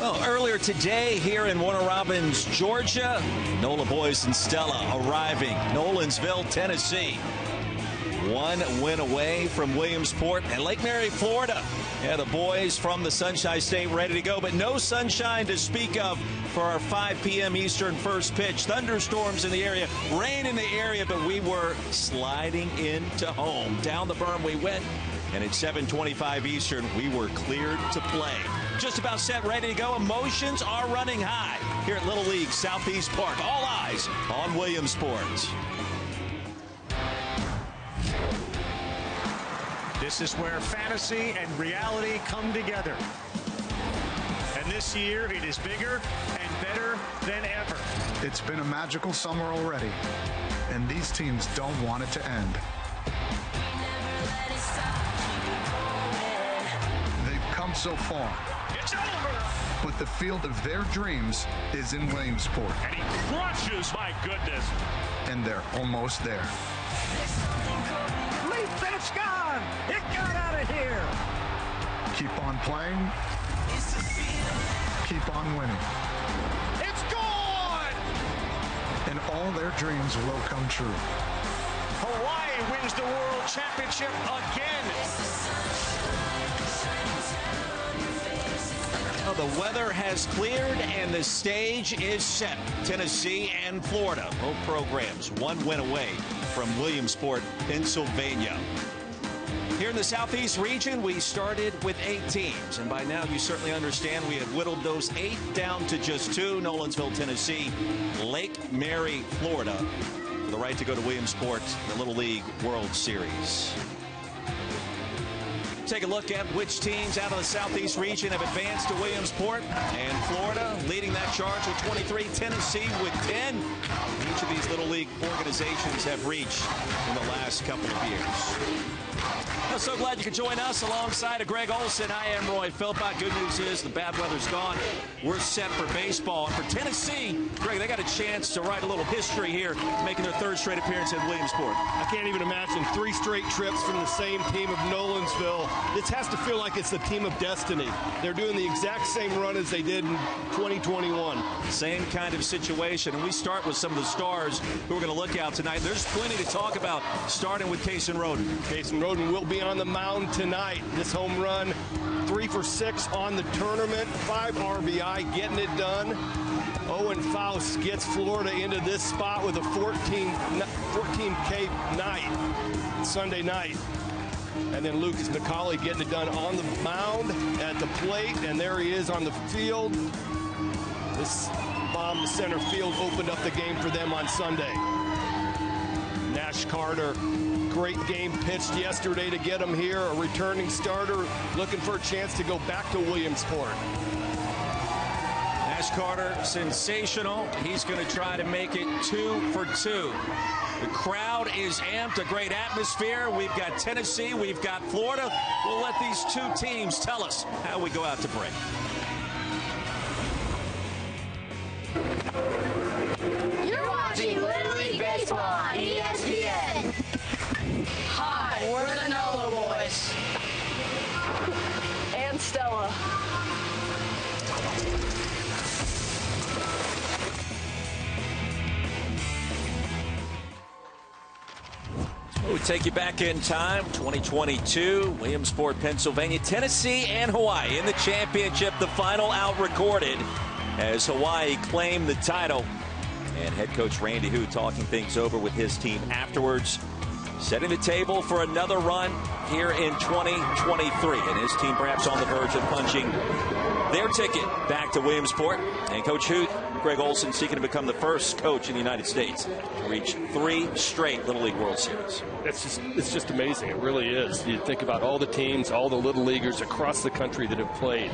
Well, earlier today here in Warner Robins, Georgia, NOLA boys and Stella arriving Nolensville, Tennessee. One win away from Williamsport and Lake Mary, Florida. Yeah, the boys from the Sunshine State ready to go, but no sunshine to speak of for our 5 p.m. Eastern first pitch. Thunderstorms in the area, rain in the area, but we were sliding into home. Down the berm we went, and at 7:25 Eastern, we were cleared to play. Just about set, ready to go. Emotions are running high here at Little League Southeast Park. All eyes on Williamsport. This is where fantasy and reality come together. And this year, it is bigger and better than ever. It's been a magical summer already, and these teams don't want it to end. They've come so far. It's over! But the field of their dreams is in Williamsport. And he crushes, my goodness. And they're almost there. It's gone! It got out of here! Keep on playing. Keep on winning. It's gone! And all their dreams will come true. Hawaii wins the World Championship again! Well, the weather has cleared and the stage is set. Tennessee and Florida, both programs, one win away from Williamsport, Pennsylvania. Here in the Southeast region, we started with 8 teams, and by now you certainly understand we have whittled those 8 down to just 2. Nolensville, Tennessee, Lake Mary, Florida, for the right to go to Williamsport, the Little League World Series. Take a look at which teams out of the Southeast region have advanced to Williamsport. And Florida leading that charge with 23. Tennessee with 10. Each of these Little League organizations have reached in the last couple of years. I'm so glad you could join us alongside of Greg Olson. I am Roy Philpott. Good news is the bad weather's gone. We're set for baseball. And for Tennessee, Greg, they got a chance to write a little history here, making their 3rd straight appearance in Williamsport. I can't even imagine 3 straight trips from the same team of Nolensville. This has to feel like it's the team of destiny. They're doing the exact same run as they did in 2021. Same kind of situation. And we start with some of the stars who we're going to look at tonight. There's plenty to talk about, starting with Cason Roden. Cason Roden will be on the mound tonight. This home run, 3 for 6 on the tournament, 5 RBI, getting it done. Owen Faust gets Florida into this spot with a 14K night, Sunday night. And then Lucas McCauley getting it done on the mound, at the plate, and there he is on the field. This bomb to center field opened up the game for them on Sunday. Nash Carter, great game pitched yesterday to get him here. A returning starter looking for a chance to go back to Williamsport. Nash Carter, sensational. He's going to try to make it 2 for 2. The crowd is amped, a great atmosphere. We've got Tennessee, we've got Florida. We'll let these 2 teams tell us how we go out to break. You're watching Little League Baseball on ESPN. Hi, we're the NOLA boys. And Stella. We take you back in time, 2022, Williamsport, Pennsylvania, Tennessee, and Hawaii in the championship. The final out recorded as Hawaii claimed the title. And head coach Randy Hu talking things over with his team afterwards, setting the table for another run here in 2023. And his team perhaps on the verge of punching their ticket back to Williamsport. And Coach Hu, Greg Olson, seeking to become the first coach in the United States to reach 3 straight Little League World Series. It's just amazing. It really is. You think about all the teams, all the Little Leaguers across the country that have played,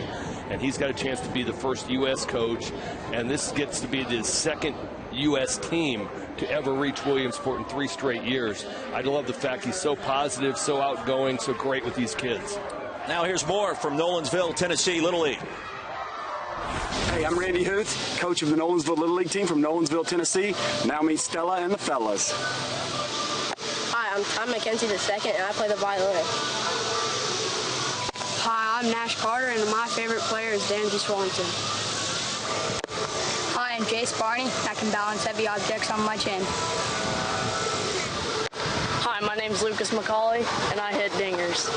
and he's got a chance to be the first U.S. coach, and this gets to be the 2nd U.S. team to ever reach Williamsport in 3 straight years. I love the fact he's so positive, so outgoing, so great with these kids. Now here's more from Nolensville, Tennessee, Little League. Hey, I'm Randy Huth, coach of the Nolensville Little League team from Nolensville, Tennessee. Now meet Stella and the fellas. Hi, I'm Mackenzie II, and I play the violin. Hi, I'm Nash Carter, and my favorite player is Danzy Swallington. Jace Barney. I can balance heavy objects on my chin. Hi, my name is Lucas McCauley, and I hit dingers.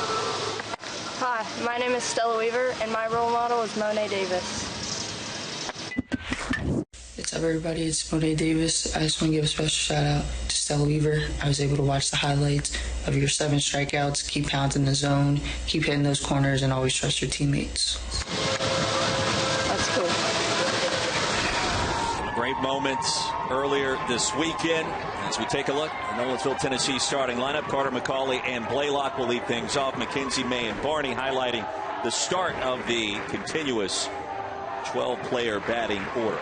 Hi, my name is Stella Weaver, and my role model is Monet Davis. What's up, everybody? It's Monet Davis. I just want to give a special shout out to Stella Weaver. I was able to watch the highlights of your 7 strikeouts. Keep pounding the zone, keep hitting those corners, and always trust your teammates. That's cool. Great moments earlier this weekend. As we take a look at Nolensville, Tennessee starting lineup, Carter McCauley and Blaylock will lead things off. McKenzie, May, and Barney highlighting the start of the continuous 12-player batting order.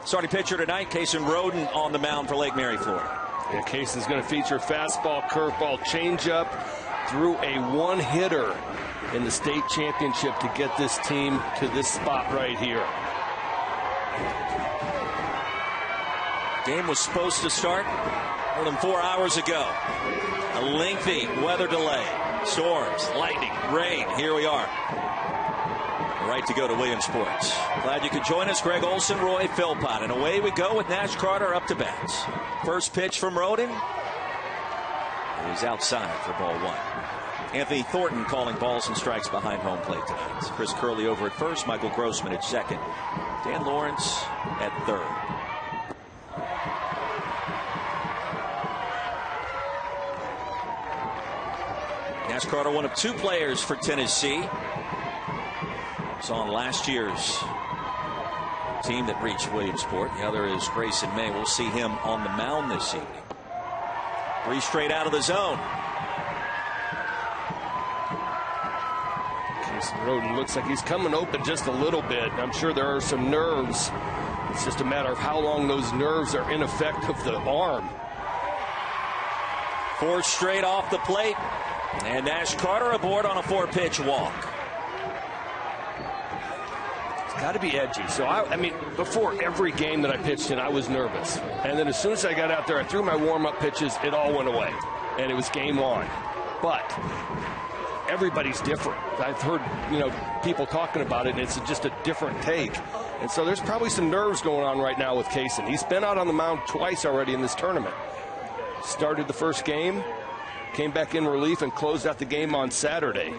Starting pitcher tonight, Kason Roden on the mound for Lake Mary, Florida. Yeah, Cason's going to feature fastball, curveball, changeup, threw a one-hitter in the state championship to get this team to this spot right here. Game was supposed to start more than 4 hours ago. A lengthy weather delay. Storms, lightning, rain. Here we are. Right to go to Williamsports. Glad you could join us. Greg Olson, Roy Philpott. And away we go with Nash Carter up to bats. First pitch from Roden. He's outside for ball 1. Anthony Thornton calling balls and strikes behind home plate tonight. Chris Curley over at first. Michael Grossman at second. Dan Lawrence at third. Nash Carter, one of 2 players for Tennessee. It's on last year's team that reached Williamsport. The other is Grayson May. We'll see him on the mound this evening. 3 straight out of the zone. Jason Roden looks like he's coming open just a little bit. I'm sure there are some nerves. It's just a matter of how long those nerves are in effect of the arm. 4 straight off the plate. And Nash Carter aboard on a 4-pitch walk. Got to be edgy. So, I mean, before every game that I pitched in, I was nervous. And then as soon as I got out there, I threw my warm-up pitches. It all went away. And it was game on. But everybody's different. I've heard, people talking about it, and it's just a different take. And so there's probably some nerves going on right now with Kason. He's been out on the mound twice already in this tournament. Started the first game, came back in relief, and closed out the game on Saturday.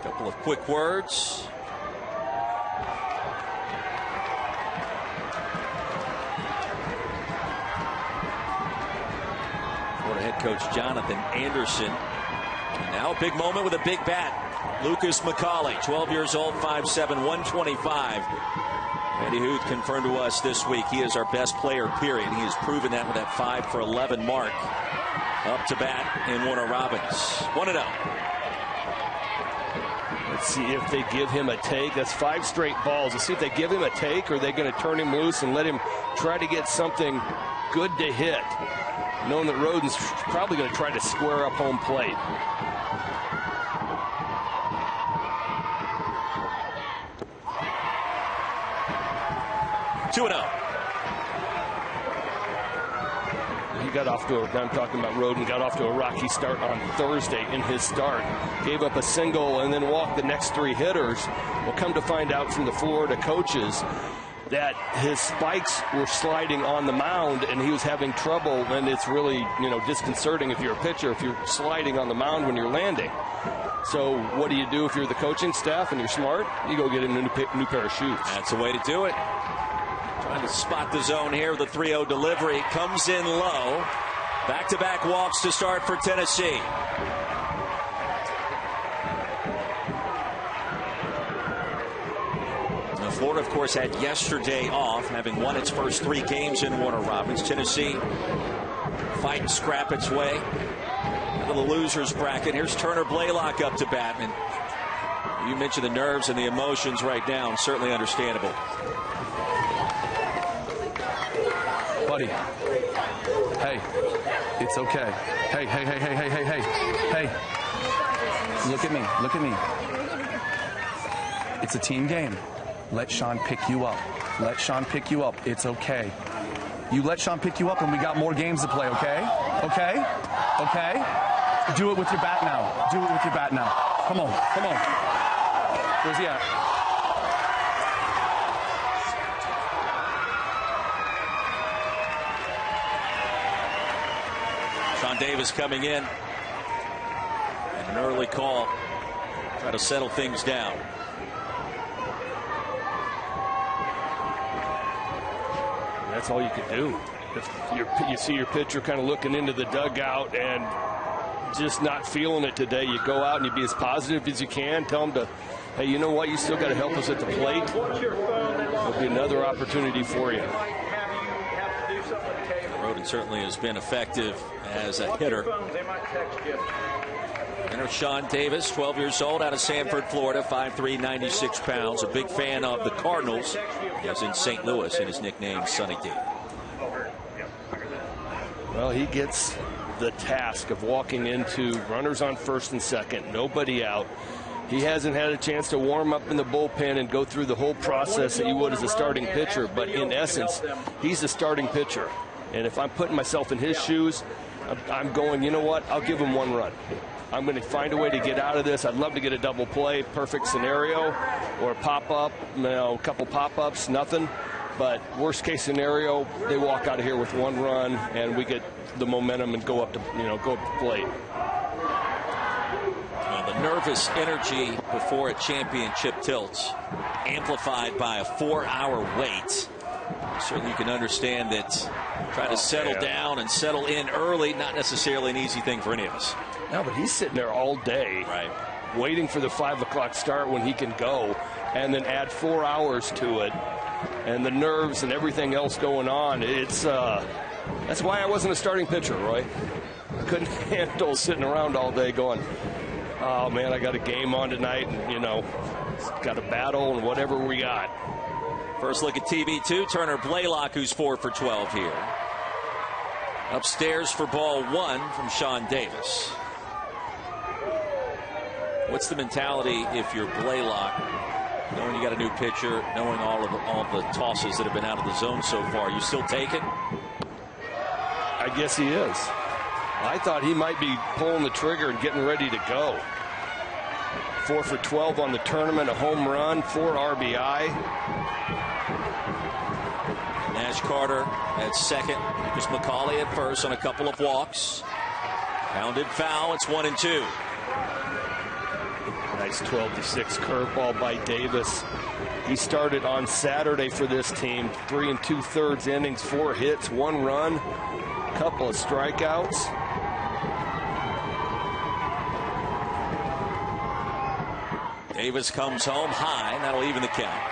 Couple of quick words. Florida head coach Jonathan Anderson. And now a big moment with a big bat. Lucas McCauley, 12 years old, 5'7", 125. Randy Huth confirmed to us this week he is our best player, period. He has proven that with that 5 for 11 mark. Up to bat in Warner Robins. 1-0. Let's see if they give him a take. That's 5 straight balls. Let's see if they give him a take, or are they going to turn him loose and let him try to get something good to hit, knowing that Roden's probably going to try to square up home plate. He got off to I'm talking about Roden, got off to a rocky start on Thursday in his start. Gave up a single and then walked the next 3 hitters. We'll come to find out from the Florida coaches that his spikes were sliding on the mound and he was having trouble, and it's really, disconcerting if you're a pitcher, if you're sliding on the mound when you're landing. So what do you do if you're the coaching staff and you're smart? You go get him a new pair of shoes. That's the way to do it. Trying to spot the zone here with a 3-0 delivery. Comes in low. Back-to-back walks to start for Tennessee. Now, Florida, of course, had yesterday off, having won its first 3 games in Warner Robins. Tennessee fight and scrap its way out of the losers bracket. Here's Turner Blaylock up to bat. And you mentioned the nerves and the emotions right now, and certainly understandable. Buddy, hey, it's okay. Hey. Look at me. It's a team game. Let Sean pick you up. It's okay. You let Sean pick you up and we got more games to play, okay? Okay? Do it with your bat now. Come on. Where's he at? Sean Davis coming in. And an early call. Try to settle things down. That's all you can do. If you see your pitcher kind of looking into the dugout and just not feeling it today, you go out and you be as positive as you can. Tell them to, hey, you know what? You still got to help us at the plate. There'll be another opportunity for you. Roden certainly has been effective as a hitter. Enter Sean Davis, 12 years old, out of Sanford, Florida, 5'3", 96 pounds. A big fan of the Cardinals. He was in St. Louis, and his nickname Sunny D. Well, he gets the task of walking into runners on first and second, nobody out. He hasn't had a chance to warm up in the bullpen and go through the whole process that you would as a starting pitcher, but in essence, he's a starting pitcher. And if I'm putting myself in his shoes, I'm going, you know what, I'll give him one run. I'm going to find a way to get out of this. I'd love to get a double play, perfect scenario, or a pop-up, a couple pop-ups, nothing. But worst case scenario, they walk out of here with one run, and we get the momentum and go up to the plate. The nervous energy before a championship tilt, amplified by a 4-hour wait. Certainly you can understand that trying to settle down and settle in early, not necessarily an easy thing for any of us. No, but he's sitting there all day, right, waiting for the 5 o'clock start when he can go, and then add 4 hours to it, and the nerves and everything else going on. It's that's why I wasn't a starting pitcher, Roy. I couldn't handle sitting around all day going, oh man, I got a game on tonight, and got a battle and whatever we got. First look at TV 2, Turner Blaylock, who's 4 for 12 here. Upstairs for ball 1 from Sean Davis. What's the mentality if you're Blaylock, knowing you got a new pitcher, knowing all of the tosses that have been out of the zone so far? You still take it? I guess he is. I thought he might be pulling the trigger and getting ready to go. 4 for 12 on the tournament, a home run, 4 RBI. Nash Carter at second. Lucas McCauley at first on a couple of walks. Pounded foul. It's 1-2. Nice 12-6 curveball by Davis. He started on Saturday for this team. 3 2/3 innings, 4 hits, 1 run, couple of strikeouts. Davis comes home high, and that'll even the count.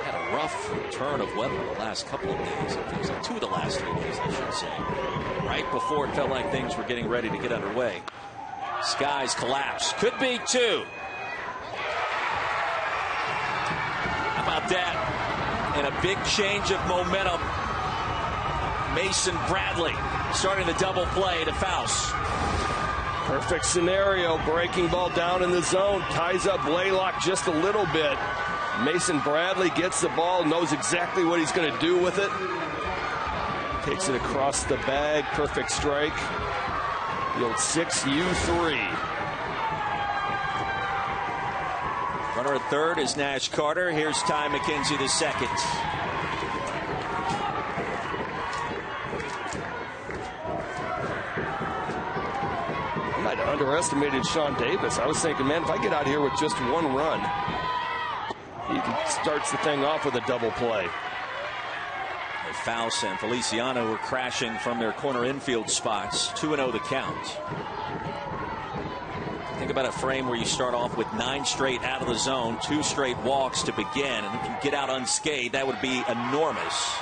Had a rough turn of weather the last couple of days. It feels like 2 of the last 3 days, I should say. Right before it felt like things were getting ready to get underway. Skies collapse. Could be 2. How about that? And a big change of momentum. Mason Bradley starting the double play to Faust. Perfect scenario. Breaking ball down in the zone. Ties up Blaylock just a little bit. Mason Bradley gets the ball, knows exactly what he's going to do with it. Takes it across the bag. Perfect strike. The old 6U3. Runner at third is Nash Carter. Here's Ty McKenzie the second. I might have underestimated Sean Davis. I was thinking, man, if I get out here with just 1 run, he starts the thing off with a double play. Faust and Feliciano were crashing from their corner infield spots. 2-0 the count. Think about a frame where you start off with 9 straight out of the zone, 2 straight walks to begin, and if you get out unscathed, that would be enormous.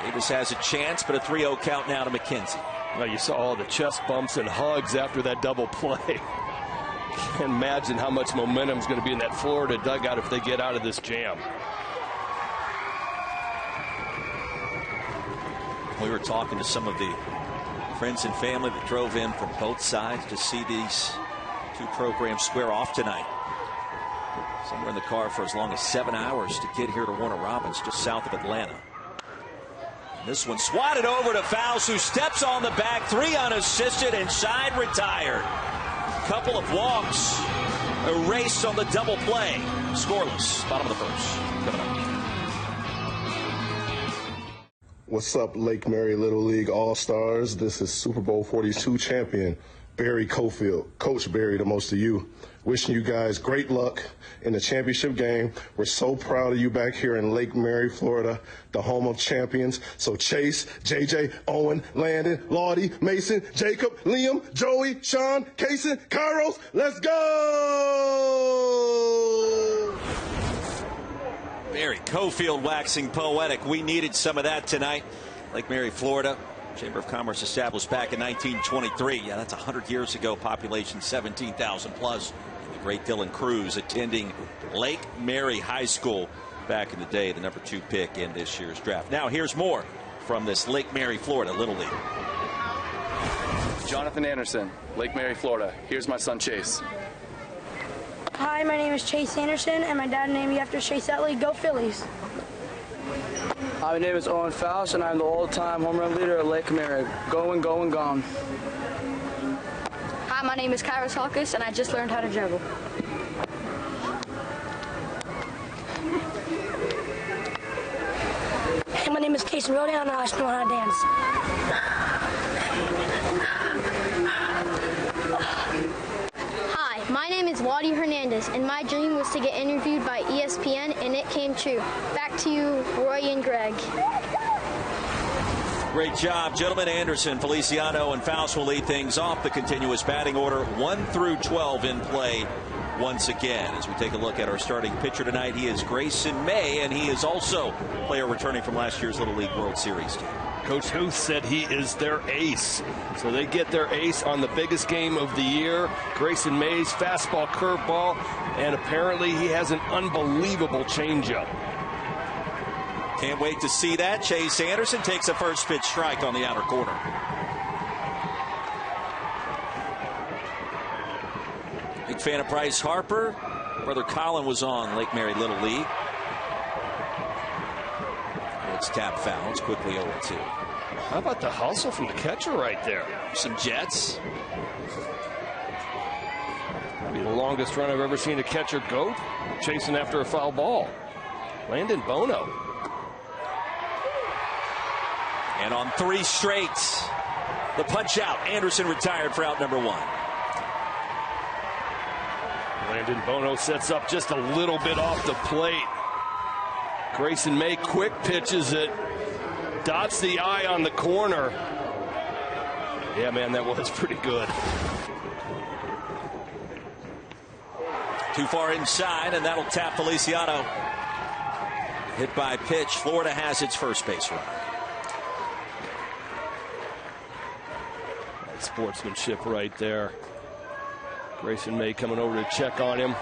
Davis has a chance, but a 3-0 count now to McKenzie. Well, you saw all the chest bumps and hugs after that double play. Can't imagine how much momentum is going to be in that Florida dugout if they get out of this jam. We were talking to some of the friends and family that drove in from both sides to see these 2 programs square off tonight. Some were in the car for as long as 7 hours to get here to Warner Robins, just south of Atlanta. This one swatted over to Faust, who steps on the back, 3 unassisted, and side retired. Couple of walks erased on the double play. Scoreless, bottom of the first. Coming up. What's up, Lake Mary Little League All-Stars? This is Super Bowl 42 champion Barry Cofield, Coach Barry to most of you. Wishing you guys great luck in the championship game. We're so proud of you back here in Lake Mary, Florida, the home of champions. So Chase, JJ, Owen, Landon, Lottie, Mason, Jacob, Liam, Joey, Sean, Kaysen, Kairos, let's go! Barry Cofield waxing poetic. We needed some of that tonight. Lake Mary, Florida. Chamber of Commerce established back in 1923. Yeah, that's 100 years ago. Population 17,000 plus. The great Dylan Cruz attending Lake Mary High School back in the day, the #2 pick in this year's draft. Now here's more from this Lake Mary, Florida Little League. Jonathan Anderson, Lake Mary, Florida. Here's my son Chase. Hi, my name is Chase Anderson, and my dad named me after Chase Utley. Go Phillies. Hi, my name is Owen Faust, and I'm the all-time home run leader at Lake Mary. Going, going, gone. Hi, my name is Kairos Halkus, and I just learned how to juggle. Hey, my name is Kaysen Rodan, and I just know how to dance. Hi, my name is Lottie Hernandez, and my dream was to get interviewed by ESPN, and it came true. Back to you, Roy and Greg. Great job, gentlemen. Anderson, Feliciano, and Faust will lead things off. The continuous batting order 1 through 12 in play once again. As we take a look at our starting pitcher tonight, he is Grayson May, and he is also a player returning from last year's Little League World Series team. Coach Huth said he is their ace. So they get their ace on the biggest game of the year. Grayson May's fastball, curveball, and apparently he has an unbelievable changeup. Can't wait to see that. Chase Anderson takes a first pitch strike on the outer corner. Big fan of Bryce Harper. Brother Colin was on Lake Mary Little League. It's tap foul. It's quickly 0-2. How about the hustle from the catcher right there? Some Jets. Maybe the longest run I've ever seen a catcher go, chasing after a foul ball. Landon Bono. And on 3 straight, the punch out. Anderson retired for out number 1. Landon Bono sets up just a little bit off the plate. Grayson May quick pitches it. Dots the eye on the corner. Yeah, man, that was pretty good. Too far inside, and that'll tap Feliciano. Hit by pitch. Florida has its first base runner. That sportsmanship right there. Grayson May coming over to check on him.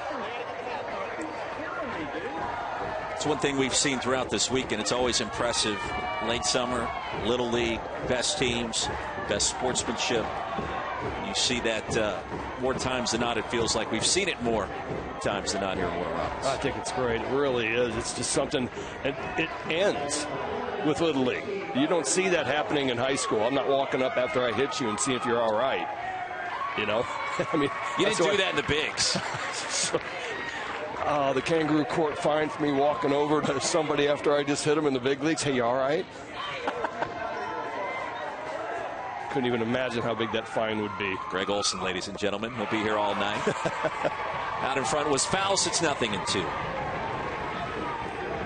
It's one thing we've seen throughout this week, and it's always impressive. Late summer, Little League, best teams, best sportsmanship. You see that more times than not. It feels like we've seen it more times than not here in Warner Robins. I think it's great. It really is. It's just something, and it ends with Little League. You don't see that happening in high school. I'm not walking up after I hit you and see if you're all right. You know? I mean, you didn't do that in the bigs. The kangaroo court fined for me walking over to somebody after I just hit him in the big leagues. Hey, you all right? Couldn't even imagine how big that fine would be. Greg Olson, ladies and gentlemen. He'll be here all night. Out in front was Faust. It's 0-2.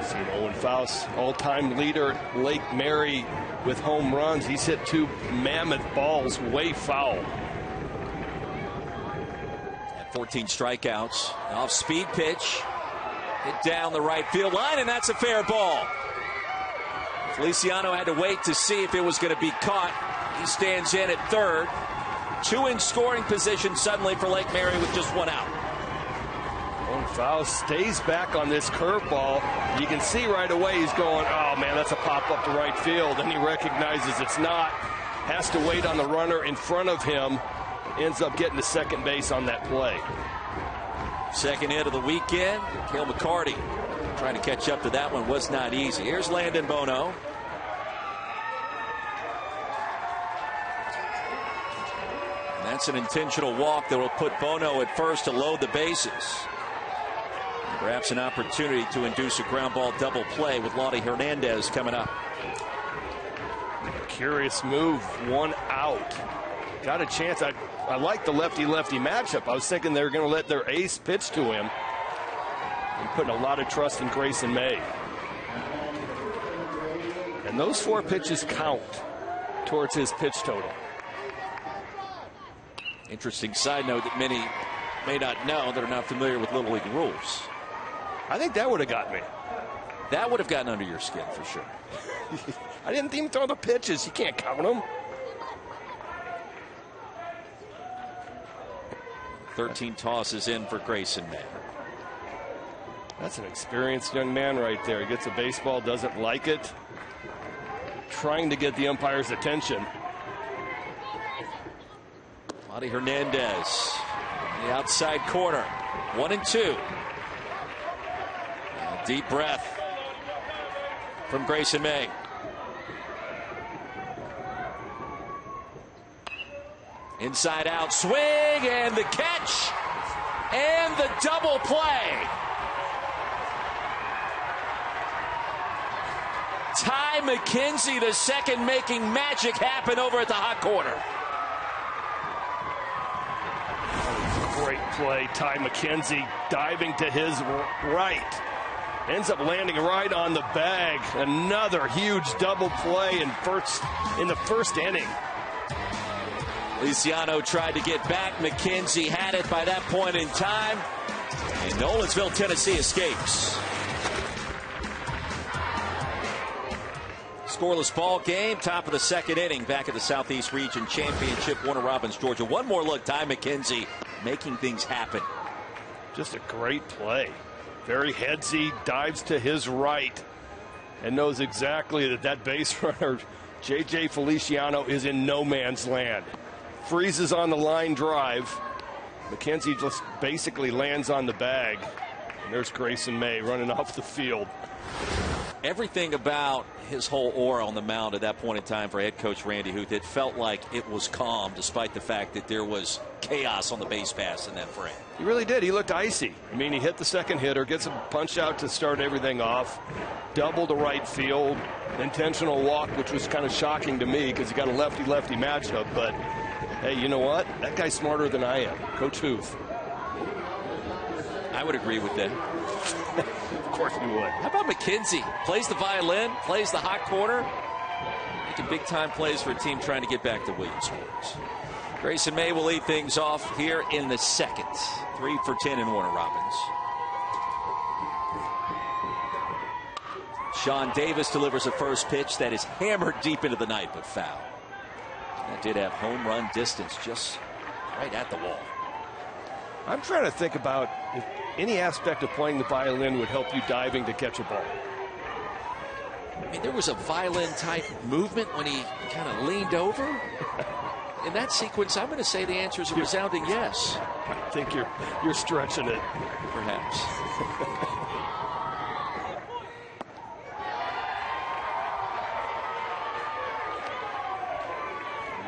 Seen Owen Faust, all-time leader at Lake Mary with home runs. He's hit 2 mammoth balls way foul. 14 strikeouts. Off speed pitch. Hit down the right field line, and that's a fair ball. Feliciano had to wait to see if it was going to be caught. He stands in at third. 2 in scoring position suddenly for Lake Mary with just 1 out. Owen Faust stays back on this curveball. You can see right away he's going, oh man, that's a pop up to right field. Then he recognizes it's not. Has to wait on the runner in front of him. Ends up getting to second base on that play. Second hit of the weekend. Cale McCarty trying to catch up to that one was not easy. Here's Landon Bono. That's an intentional walk that will put Bono at first to load the bases. Perhaps an opportunity to induce a ground ball double play with Lottie Hernandez coming up. Curious move, 1 out. Got a chance. I like the lefty-lefty matchup. I was thinking they were going to let their ace pitch to him. And putting a lot of trust in Grayson May. And those 4 pitches count towards his pitch total. Interesting side note that many may not know that are not familiar with Little League rules. I think that would have got me. That would have gotten under your skin for sure. I didn't even throw the pitches. You can't count them. 13 tosses in for Grayson May. That's an experienced young man right there. He gets a baseball, doesn't like it. Trying to get the umpire's attention. Lottie Hernandez, the outside corner, 1-2. A deep breath from Grayson May. Inside out swing and the catch and the double play. Ty McKenzie, the second, making magic happen over at the hot corner. Great play. Ty McKenzie diving to his right. Ends up landing right on the bag. Another huge double play in the first inning. Feliciano tried to get back. McKenzie had it by that point in time. And Nolensville, Tennessee escapes. Scoreless ball game, top of the second inning, back at the Southeast Region Championship, Warner Robins, Georgia. One more look, Ty McKenzie making things happen. Just a great play. Very headsy, dives to his right, and knows exactly that base runner, J.J. Feliciano, is in no man's land. Freezes on the line drive. McKenzie just basically lands on the bag. And there's Grayson May running off the field. Everything about his whole aura on the mound at that point in time for head coach Randy Huth, it felt like it was calm despite the fact that there was chaos on the base pass in that frame. He really did. He looked icy. I mean, he hit the second hitter, gets a punch out to start everything off, double to right field, intentional walk, which was kind of shocking to me because he got a lefty-lefty matchup. But, hey, you know what? That guy's smarter than I am. Coach Huth. I would agree with that. Of course we would. How about McKenzie? Plays the violin, plays the hot corner, making big-time plays for a team trying to get back to Williamsport. Grayson May will lead things off here in the second. 3 for 10 in Warner Robins. Sean Davis delivers a first pitch that is hammered deep into the night, but foul. That did have home run distance just right at the wall. I'm trying to think about if any aspect of playing the violin would help you diving to catch a ball. I mean, there was a violin-type movement when he kind of leaned over. In that sequence, I'm going to say the answer is a resounding yes. I think you're stretching it. Perhaps.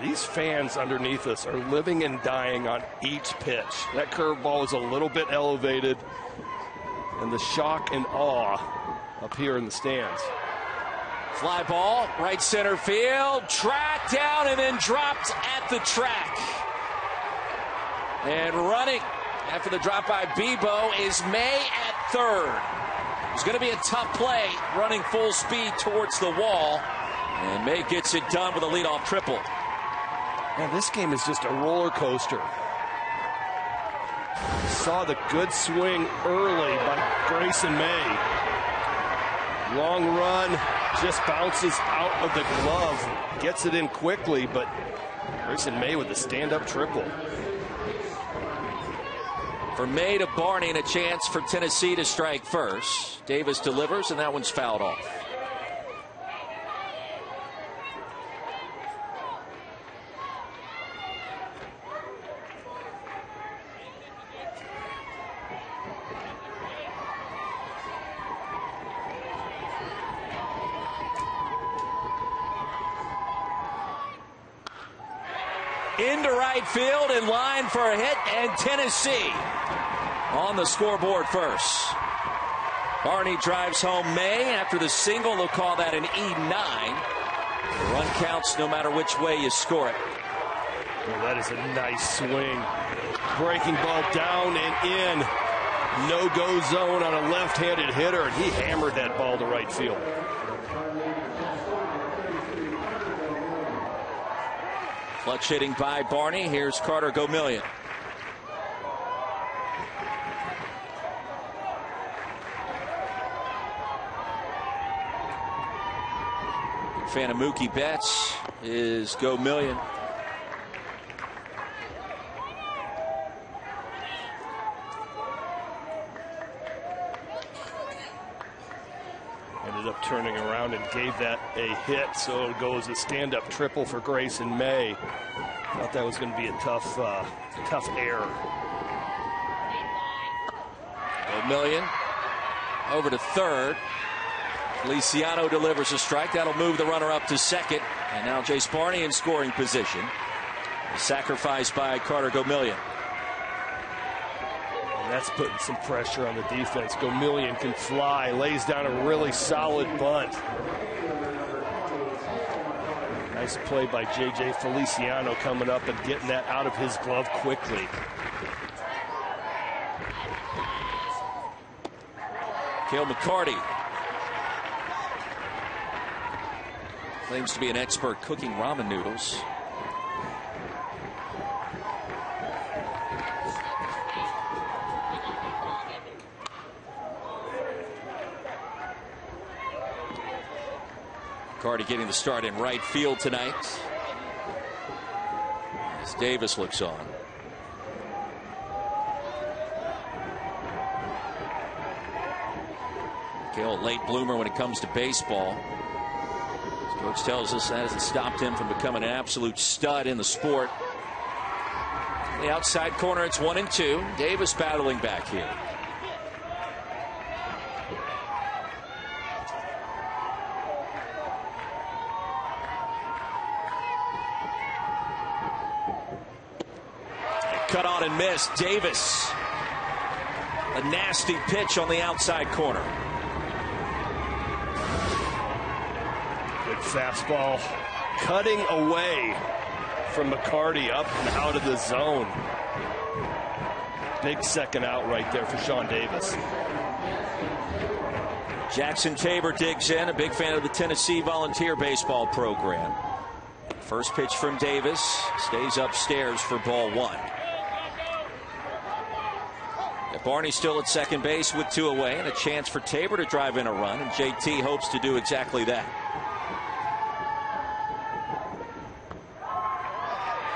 These fans underneath us are living and dying on each pitch. That curveball is a little bit elevated, and the shock and awe up here in the stands. Fly ball, right center field, tracked down and then dropped at the track. And running after the drop by Bebo is May at third. It's going to be a tough play, running full speed towards the wall. And May gets it done with a leadoff triple. Man, this game is just a roller coaster. Saw the good swing early by Grayson May. Long run, just bounces out of the glove. Gets it in quickly, but Grayson May with the stand-up triple. For May to Barney, and a chance for Tennessee to strike first. Davis delivers, and that one's fouled off. into right field, in line for a hit, and Tennessee on the scoreboard first. Barney drives home May after the single. They'll call that an E9. The run counts no matter which way you score it. Well, that is a nice swing. Breaking ball down and in. No-go zone on a left-handed hitter, and he hammered that ball to right field. Clutch hitting by Barney. Here's Carter Gomillion. Big fan of Mookie Betts is Gomillion. Ended up turning around and gave that a hit, so it goes a stand-up triple for Grayson May. Thought that was going to be a tough error. Gomillion over to third. Feliciano delivers a strike. That'll move the runner up to second. And now Jace Barney in scoring position. Sacrificed by Carter Gomillion. And that's putting some pressure on the defense. Gomillion can fly, lays down a really solid bunt. Nice play by J.J. Feliciano coming up and getting that out of his glove quickly. Cale McCarty claims to be an expert cooking ramen noodles. McCarty getting the start in right field tonight as Davis looks on. Cale, a late bloomer when it comes to baseball. As coach tells us, that hasn't stopped him from becoming an absolute stud in the sport. The outside corner, it's 1-2. Davis battling back here. Cut on and missed. Davis. A nasty pitch on the outside corner. Good fastball. Cutting away from McCarty up and out of the zone. Big second out right there for Sean Davis. Jackson Tabor digs in, a big fan of the Tennessee Volunteer Baseball program. First pitch from Davis. Stays upstairs for ball one. Barney still at second base with two away, and a chance for Tabor to drive in a run, and JT hopes to do exactly that.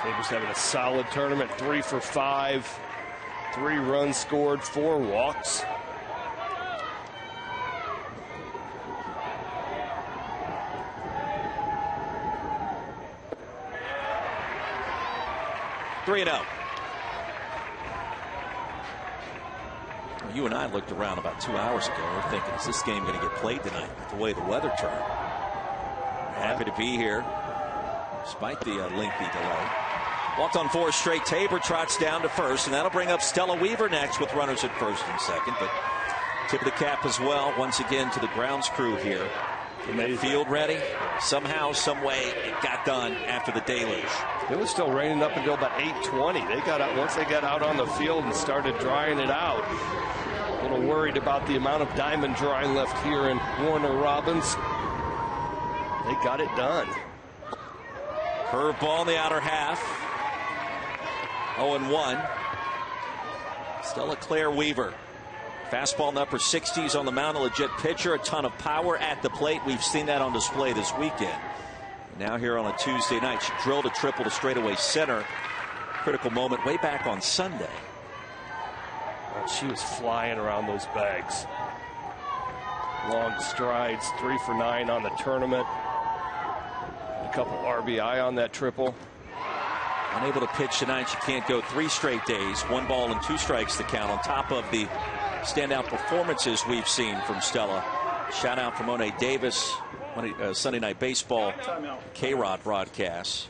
Tabor's having a solid tournament, 3 for 5, 3 runs scored, 4 walks. Three and out. You and I looked around about 2 hours ago. We're thinking, is this game going to get played tonight with the way the weather turned? Happy to be here, despite the lengthy delay. Walked on 4 straight. Tabor trots down to first, and that'll bring up Stella Weaver next with runners at first and second. But tip of the cap as well, once again, to the grounds crew here. Getting that field ready. Somehow, some way, it got done after the deluge. It was still raining up until about 8:20. They got out once they got out on the field and started drying it out. A little worried about the amount of diamond dry left here in Warner Robins. They got it done. Curveball in the outer half. 0-1. Stella Claire Weaver. Fastball in the upper 60s on the mound. A legit pitcher. A ton of power at the plate. We've seen that on display this weekend. Now here on a Tuesday night, she drilled a triple to straightaway center. Critical moment way back on Sunday. Well, she was flying around those bags. Long strides, 3 for 9 on the tournament. A couple RBI on that triple. Unable to pitch tonight. She can't go 3 straight days. 1 ball and 2 strikes to count on top of the standout performances we've seen from Stella. Shout out from Monet Davis. Sunday Night Baseball K-Rod broadcast.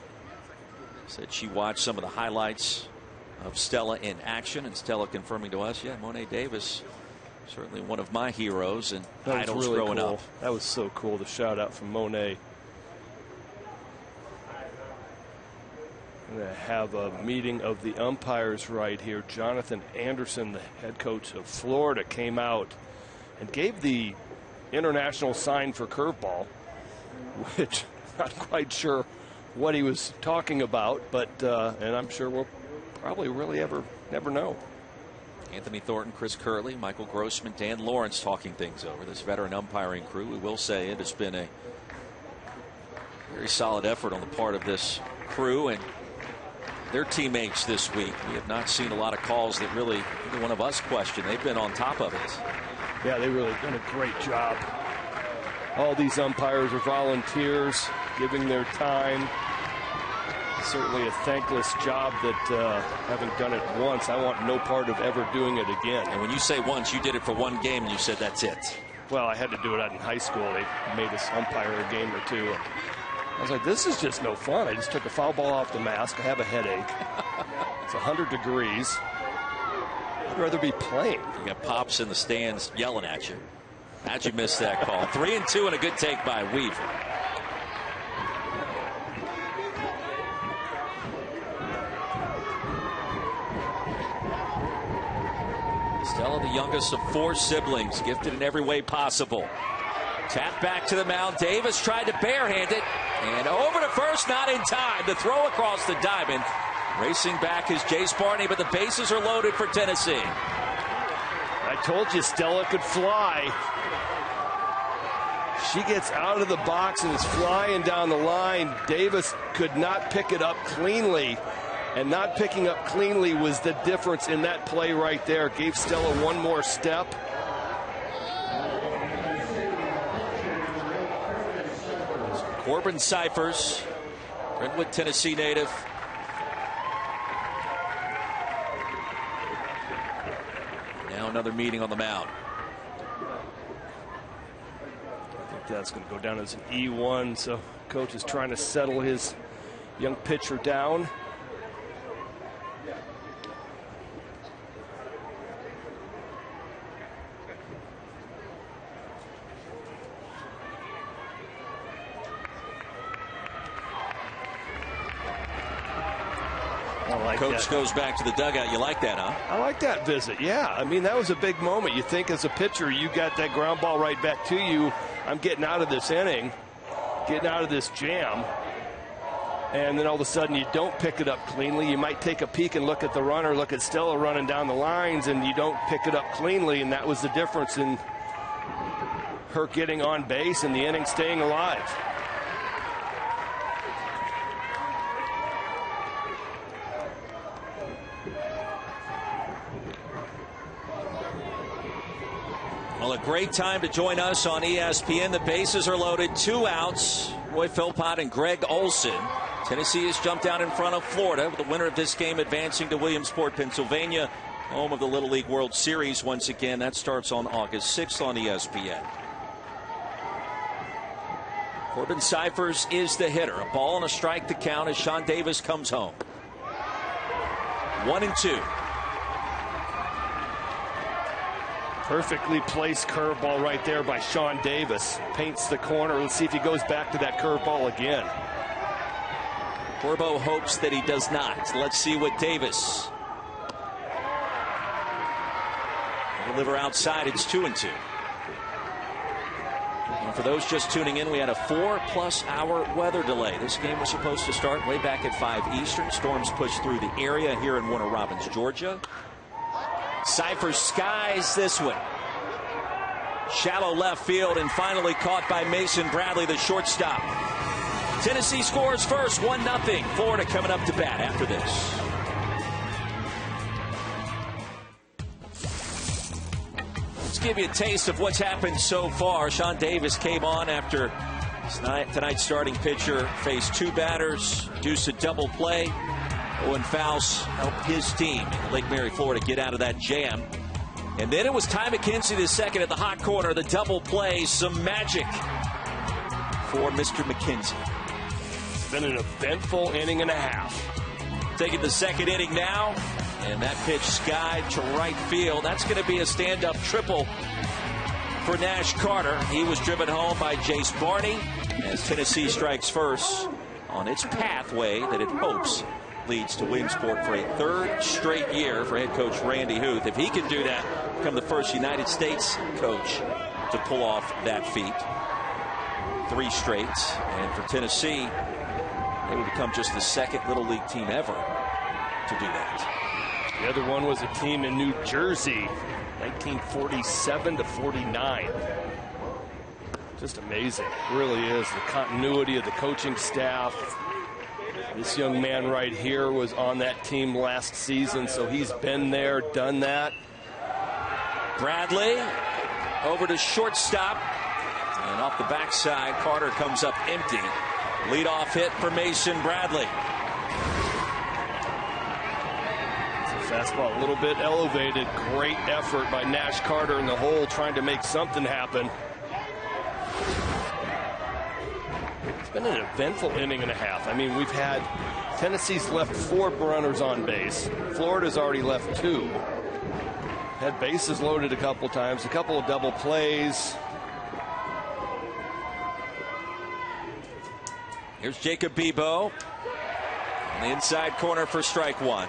Said she watched some of the highlights of Stella in action, and Stella confirming to us, yeah, Monet Davis, certainly one of my heroes and idols really growing cool. up. That was so cool, the shout out from Monet. I'm going to have a meeting of the umpires right here. Jonathan Anderson, the head coach of Florida, came out and gave the international sign for curveball, which I'm not quite sure what he was talking about, but and I'm sure we'll probably really never know. Anthony Thornton, Chris Curley, Michael Grossman, Dan Lawrence talking things over. This veteran umpiring crew, we will say it has been a very solid effort on the part of this crew and their teammates this week. We have not seen a lot of calls that really either one of us question. They've been on top of it. Yeah, they really done a great job. All these umpires are volunteers, giving their time. Certainly a thankless job that having done it once, I want no part of ever doing it again. And when you say once, you did it for one game and you said that's it. Well, I had to do it out in high school. They made us umpire a game or two. I was like, this is just no fun. I just took a foul ball off the mask. I have a headache. It's 100 degrees. I'd rather be playing. You got Pops in the stands yelling at you. How'd you miss that call? 3-2 and a good take by Weaver. Stella, the youngest of 4 siblings, gifted in every way possible. Tap back to the mound. Davis tried to barehand it. And over to first, not in time. The throw across the diamond. Racing back is Jace Barney, but the bases are loaded for Tennessee. I told you Stella could fly. She gets out of the box and is flying down the line. Davis could not pick it up cleanly. And not picking up cleanly was the difference in that play right there. Gave Stella one more step. Corbin Cyphers, Brentwood, Tennessee native. Now another meeting on the mound. I think that's going to go down as an E1. So coach is trying to settle his young pitcher down. Coach goes back to the dugout. You like that, huh? I like that visit. Yeah, I mean, that was a big moment. You think as a pitcher, you got that ground ball right back to you. I'm getting out of this inning, getting out of this jam. And then all of a sudden you don't pick it up cleanly. You might take a peek and look at the runner, look at Stella running down the lines, and you don't pick it up cleanly. And that was the difference in her getting on base and the inning staying alive. Well, a great time to join us on ESPN. The bases are loaded. 2 outs. Roy Philpott and Greg Olson. Tennessee has jumped out in front of Florida, with the winner of this game advancing to Williamsport, Pennsylvania, home of the Little League World Series once again. That starts on August 6th on ESPN. Corbin Cyphers is the hitter. A ball and a strike to count as Sean Davis comes home. 1-2. Perfectly placed curveball right there by Sean Davis. Paints the corner. Let's see if he goes back to that curveball again. Corbo hopes that he does not. Let's see what Davis will deliver outside. It's 2-2. And for those just tuning in, we had a 4+ hour weather delay. This game was supposed to start way back at 5 Eastern. Storms pushed through the area here in Warner Robins, Georgia. Cyphers skies this one. Shallow left field and finally caught by Mason Bradley, the shortstop. Tennessee scores first, 1-0. Florida coming up to bat after this. Let's give you a taste of what's happened so far. Sean Davis came on after tonight's starting pitcher faced 2 batters, deuced a double play. Owen Faust helped his team in Lake Mary, Florida, get out of that jam. And then it was Ty McKenzie the second at the hot corner. The double play, some magic for Mr. McKenzie. It's been an eventful inning and a half. taking the second inning now. And that pitch skied to right field. That's going to be a stand-up triple for Nash Carter. He was driven home by Jace Barney as Tennessee strikes first on its pathway that it hopes leads to Williamsport for a third straight year for head coach Randy Huth. If he can do that, become the first United States coach to pull off that feat. 3 straight. And for Tennessee, they would become just the second Little League team ever to do that. The other one was a team in New Jersey, 1947 to 49. Just amazing. It really is. The continuity of the coaching staff. This young man right here was on that team last season, so he's been there, done that. Bradley over to shortstop. And off the backside, Carter comes up empty. Leadoff hit for Mason Bradley. Fastball a little bit elevated. Great effort by Nash Carter in the hole trying to make something happen. It's been an eventful inning and a half. I mean, we've had Tennessee's left 4 runners on base. Florida's already left 2. Had bases loaded a couple times, a couple of double plays. Here's Jacob Bebo in the inside corner for strike 1.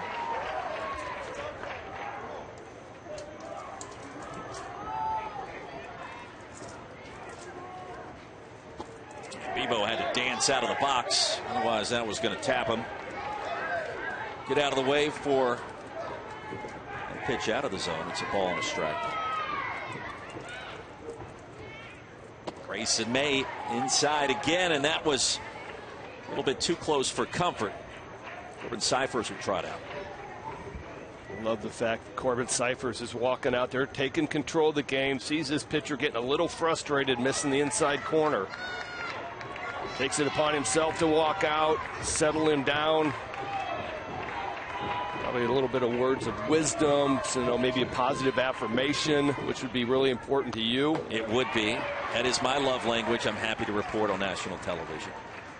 Bebo had to dance out of the box. Otherwise, that was going to tap him. Get out of the way for a pitch out of the zone. It's a ball and a strike. Grayson May inside again, and that was a little bit too close for comfort. Corbin Cyphers would trot out. Love the fact that Corbin Cyphers is walking out there, taking control of the game, sees his pitcher getting a little frustrated, missing the inside corner. Takes it upon himself to walk out, settle him down. Probably a little bit of words of wisdom, so, maybe a positive affirmation, which would be really important to you. It would be. That is my love language. I'm happy to report on national television.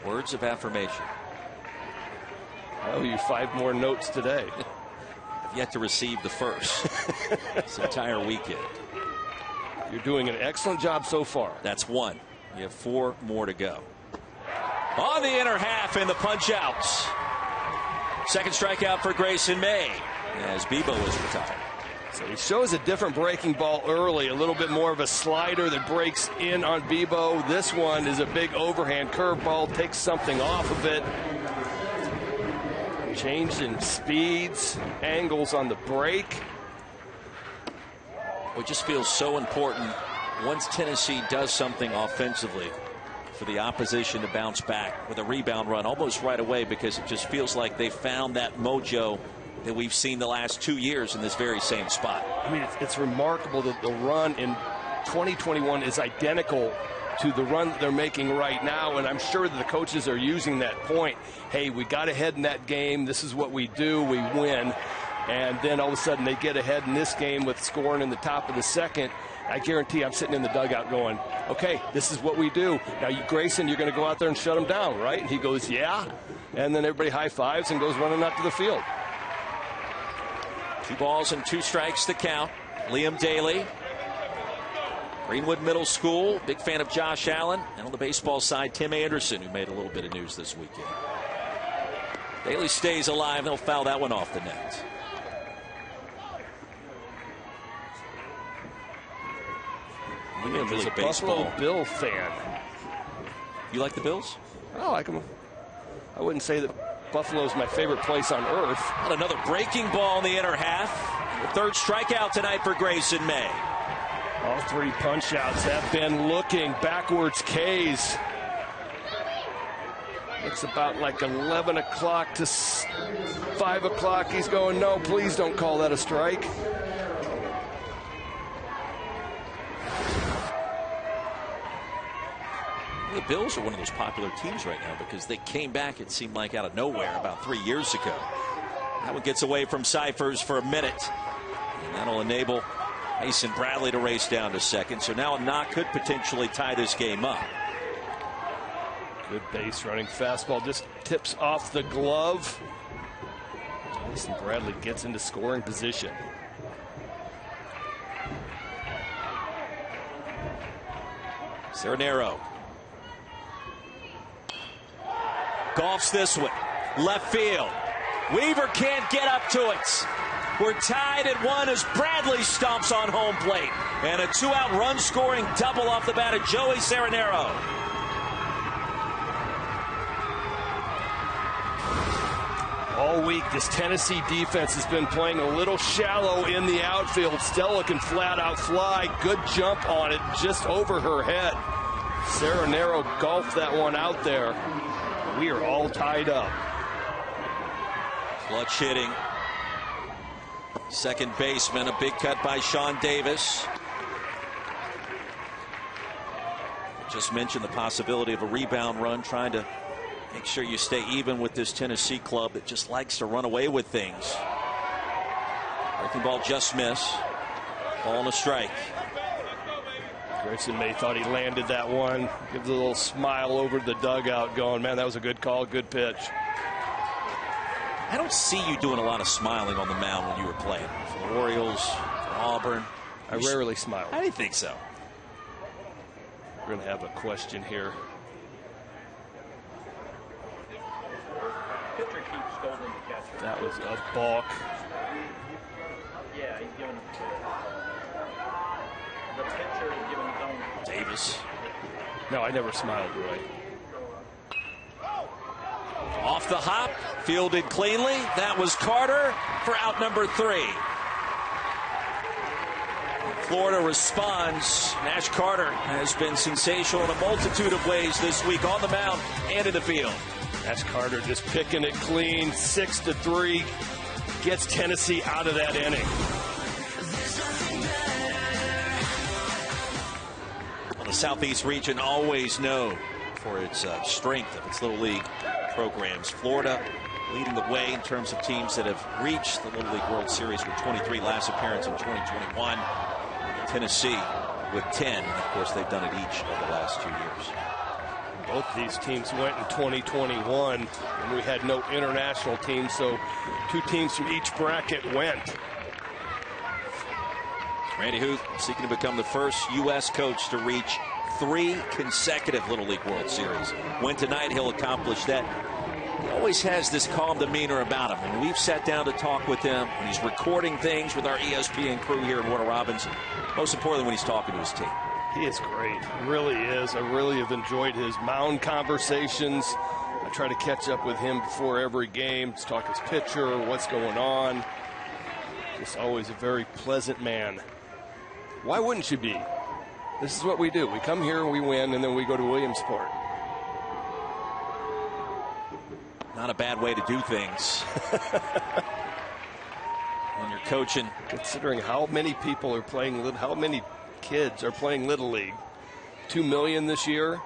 Words of affirmation. I owe you 5 more notes today. I've yet to receive the first this entire weekend. You're doing an excellent job so far. That's 1. You have 4 more to go. On the inner half in the punch outs. Second strikeout for Grayson May as Bebo is retired. So he shows a different breaking ball early, a little bit more of a slider that breaks in on Bebo. This one is a big overhand curveball, takes something off of it. Change in speeds, angles on the break. It just feels so important once Tennessee does something offensively for the opposition to bounce back with a rebound run almost right away, because it just feels like they found that mojo that we've seen the last 2 years in this very same spot. I mean, it's remarkable that the run in 2021 is identical to the run that they're making right now, and I'm sure that the coaches are using that point. Hey, we got ahead in that game. This is what we do. We win. And then all of a sudden they get ahead in this game with scoring in the top of the second. I guarantee I'm sitting in the dugout going, okay, this is what we do. Now, Grayson, you're going to go out there and shut him down, right? And he goes, yeah. And then everybody high fives and goes running out to the field. 2 balls and 2 strikes to count. Liam Daly, Greenwood Middle School, big fan of Josh Allen. And on the baseball side, Tim Anderson, who made a little bit of news this weekend. Daly stays alive. They'll foul that one off the net. Liam is a Buffalo Bill fan. You like the Bills? I like them. I wouldn't say that Buffalo's my favorite place on earth. Another breaking ball in the inner half. The 3rd strikeout tonight for Grayson May. All 3 punch outs have been looking backwards K's. It's about like 11 o'clock to 5 o'clock. He's going, no, please don't call that a strike. The Bills are one of those popular teams right now because they came back, it seemed like, out of nowhere about 3 years ago. That one gets away from Cyphers for a minute. And that'll enable Mason Bradley to race down to second. So now a knock could potentially tie this game up. Good base running fastball, just tips off the glove. Mason Bradley gets into scoring position. Serenero. Golfs this one. Left field. Weaver can't get up to it. We're tied at 1 as Bradley stomps on home plate. And a 2-out run-scoring double off the bat of Joey Serenero. All week, this Tennessee defense has been playing a little shallow in the outfield. Stella can flat out fly. Good jump on it, just over her head. Serenero golfed that one out there. We are all tied up. Clutch hitting. Second baseman, a big cut by Sean Davis. Just mentioned the possibility of a rebound run, trying to make sure you stay even with this Tennessee club that just likes to run away with things. Breaking ball just missed. Ball and a strike. Grayson May thought he landed that one. Gives a little smile over the dugout going, man, that was a good call, good pitch. I don't see you doing a lot of smiling on the mound when you were playing. For the Orioles, for Auburn. I rarely smile. I didn't think so. We're going to have a question here. Pitcher keeps scolding the catcher. That was a balk. Yeah, he's giving it to the pitcher is giving his own. Davis. No, I never smiled, Roy. Off the hop, fielded cleanly. That was Carter for out number 3. Florida responds. Nash Carter has been sensational in a multitude of ways this week on the mound and in the field. Nash Carter just picking it clean, 6-3, gets Tennessee out of that inning. Well, the Southeast region always known for its strength of its Little League programs. Florida leading the way in terms of teams that have reached the Little League World Series with 23, last appearance in 2021. Tennessee with 10. Of course, they've done it each of the last 2 years. Both these teams went in 2021, and we had no international teams, so 2 teams from each bracket went. Randy Huth seeking to become the first U.S. coach to reach 3 consecutive Little League World Series. When tonight he'll accomplish that. He always has this calm demeanor about him. When we've sat down to talk with him, when he's recording things with our ESPN crew here in Warner Robins, most importantly when he's talking to his team. He is great. He really is. I really have enjoyed his mound conversations. I try to catch up with him before every game, to talk his pitcher, what's going on. Just always a very pleasant man. Why wouldn't you be? This is what we do. We come here, we win, and then we go to Williamsport. Not a bad way to do things. When you're coaching. Considering how many people are playing, how many kids are playing Little League. 2 million this year.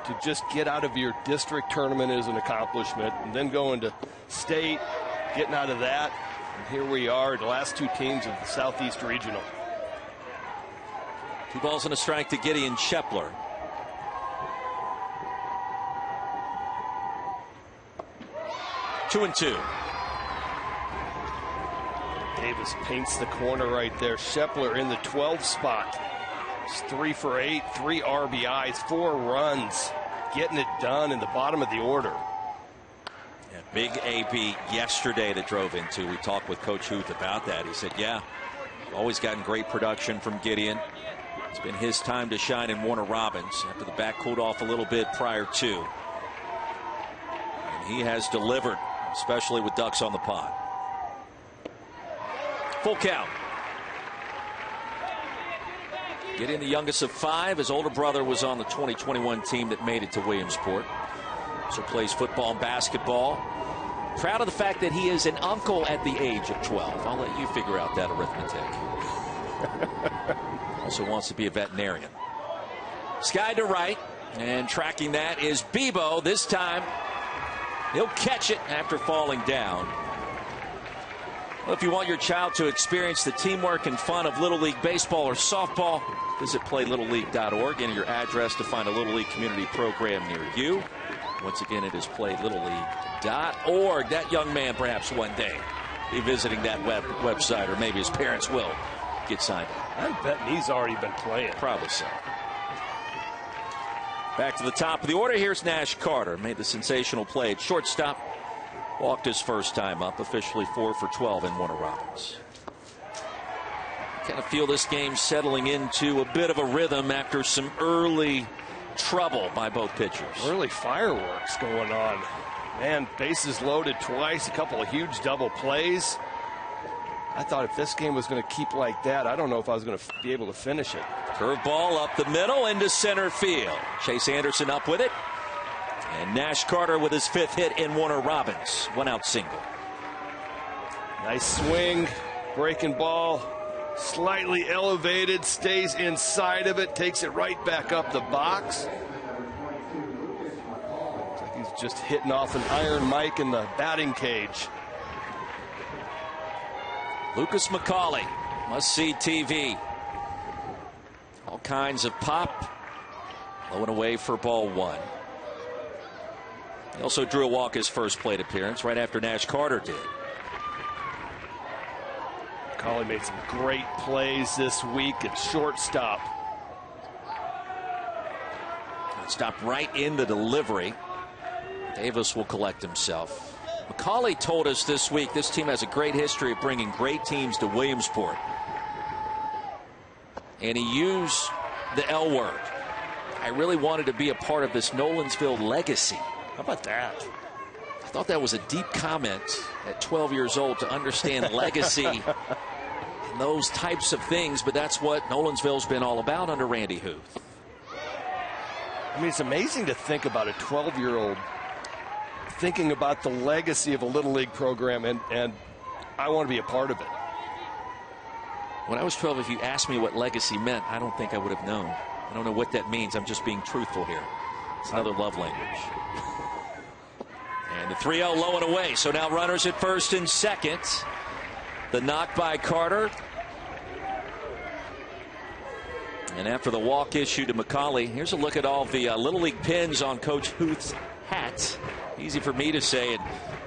To just get out of your district tournament is an accomplishment. And then going to state, getting out of that. And here we are, the last 2 teams of the Southeast Regional. 2 balls and a strike to Gideon Shepler. Two and 2. Davis paints the corner right there. Shepler in the 12th spot. It's 3 for 8, 3 RBIs, 4 runs. Getting it done in the bottom of the order. Yeah, big AB yesterday that drove into. We talked with Coach Huth about that. He said, yeah, always gotten great production from Gideon. It's been his time to shine in Warner Robins after the back cooled off a little bit prior to. And he has delivered, especially with ducks on the pond. Full count. Gideon, the youngest of 5. His older brother was on the 2021 team that made it to Williamsport. So plays football and basketball. Proud of the fact that he is an uncle at the age of 12. I'll let you figure out that arithmetic. Also wants to be a veterinarian. Sky to right, and tracking that is Bebo. This time he'll catch it after falling down. Well, if you want your child to experience the teamwork and fun of Little League baseball or softball, visit playlittleleague.org. Enter your address to find a Little League community program near you. Once again, it is playlittleleague.org. That young man, perhaps one day, be visiting that website, or maybe his parents will get signed. I'm betting he's already been playing. Probably so. Back to the top of the order. Here's Nash Carter. Made the sensational play at shortstop. Walked his first time up. Officially 4 for 12 in Warner Robins. Kind of feel this game settling into a bit of a rhythm after some early trouble by both pitchers. Early fireworks going on. Man, bases loaded twice, a couple of huge double plays. I thought if this game was going to keep like that, I don't know if I was going to be able to finish it. Curveball up the middle into center field. Chase Anderson up with it. And Nash Carter with his 5th hit in Warner Robins. 1 out single. Nice swing. Breaking ball. Slightly elevated. Stays inside of it. Takes it right back up the box. Looks like he's just hitting off an iron mic in the batting cage. Lucas McCauley, must-see TV. All kinds of pop. Low and away for ball 1. He also drew a walk his first plate appearance right after Nash Carter did. McCauley made some great plays this week at shortstop. Stopped right in the delivery. Davis will collect himself. McCauley told us this week this team has a great history of bringing great teams to Williamsport. And he used the L word. I really wanted to be a part of this Nolensville legacy. How about that? I thought that was a deep comment at 12 years old to understand legacy and those types of things, but that's what Nolensville's been all about under Randy Huth. I mean, it's amazing to think about a 12-year-old thinking about the legacy of a Little League program, and I want to be a part of it. When I was 12, if you asked me what legacy meant, I don't think I would have known. I don't know what that means. I'm just being truthful here. It's another love language. And the 3-0 low and away. So now runners at first and second. The knock by Carter. And after the walk issue to McCauley, here's a look at all the Little League pins on Coach Huth's hat. Easy for me to say, and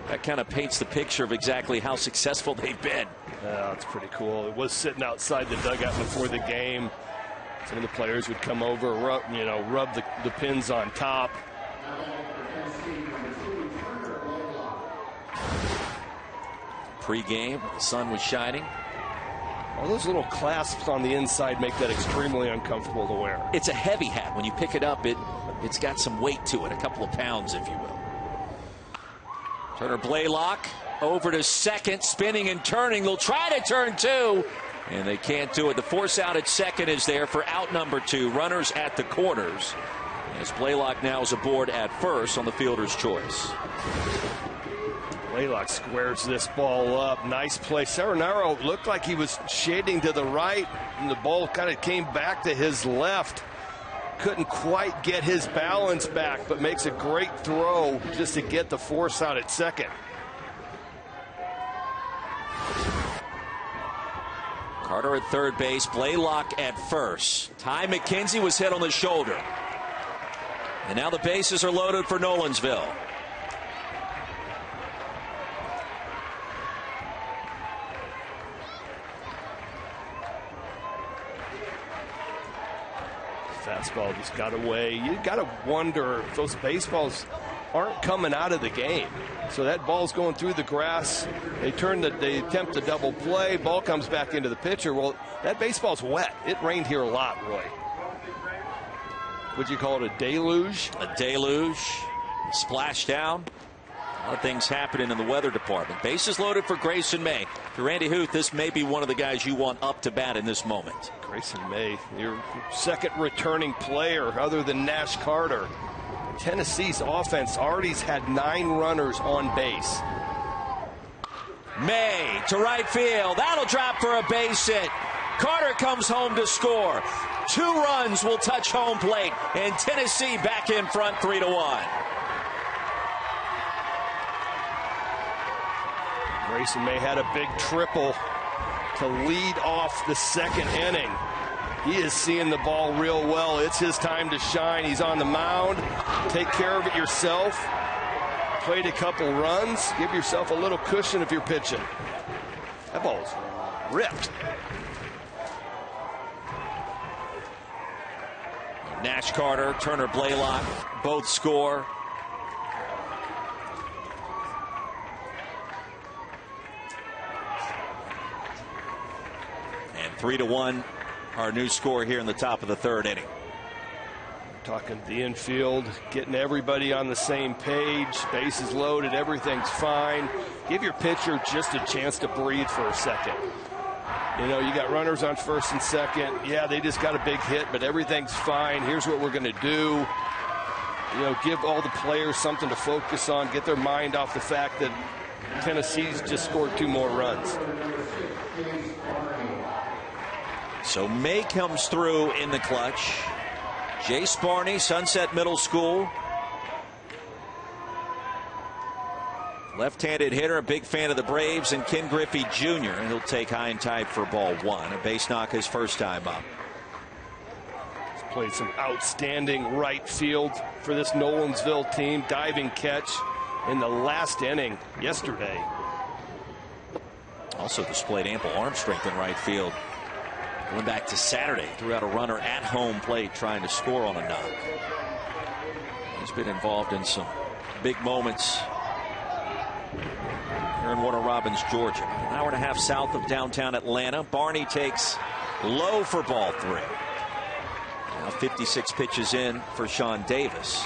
that kind of paints the picture of exactly how successful they've been. Yeah, that's pretty cool. It was sitting outside the dugout before the game. Some of the players would come over, rub the pins on top. Pre-game, the sun was shining. All those little clasps on the inside make that extremely uncomfortable to wear. It's a heavy hat. When you pick it up, it's got some weight to it, a couple of pounds, if you will. Turner Blaylock over to second, spinning and turning. They'll try to turn 2, and they can't do it. The force out at second is there for out number 2. Runners at the corners, as Blaylock now is aboard at first on the fielder's choice. Blaylock squares this ball up. Nice play. Serenaro looked like he was shading to the right, and the ball kind of came back to his left. Couldn't quite get his balance back, but makes a great throw just to get the force out at second. Carter at third base, Blaylock at first. Ty McKenzie was hit on the shoulder. And now the bases are loaded for Nolensville. Fastball just got away. You got to wonder if those baseballs aren't coming out of the game. So that ball's going through the grass. They attempt a double play. Ball comes back into the pitcher. Well, that baseball's wet. It rained here a lot, Roy. Would you call it a deluge? A deluge. Splash down. A lot of things happening in the weather department. Bases loaded for Grayson May. To Randy Huth, this may be one of the guys you want up to bat in this moment. Grayson May, your second returning player other than Nash Carter. Tennessee's offense already had 9 runners on base. May to right field. That'll drop for a base hit. Carter comes home to score. 2 runs will touch home plate, and Tennessee back in front 3-1. Grayson May had a big triple to lead off the second inning. He is seeing the ball real well. It's his time to shine. He's on the mound. Take care of it yourself. Played a couple runs. Give yourself a little cushion if you're pitching. That ball's ripped. Nash Carter, Turner Blaylock, both score. And 3-1, our new score here in the top of the third inning. Talking the infield, getting everybody on the same page, bases loaded, everything's fine. Give your pitcher just a chance to breathe for a second. You know, you got runners on first and second. Yeah, they just got a big hit, but everything's fine. Here's what we're going to do. You know, give all the players something to focus on, get their mind off the fact that Tennessee's just scored 2 more runs. So May comes through in the clutch. Jace Barney, Sunset Middle School. Left-handed hitter, a big fan of the Braves, and Ken Griffey Jr. And he'll take high and tight for ball 1. A base knock his first time up. He's played some outstanding right field for this Nolensville team. Diving catch in the last inning yesterday. Also displayed ample arm strength in right field. Going back to Saturday, threw out a runner at home plate trying to score on a knock. He's been involved in some big moments here in Warner Robins, Georgia. An hour and a half south of downtown Atlanta. Barney takes low for ball 3. Now 56 pitches in for Sean Davis.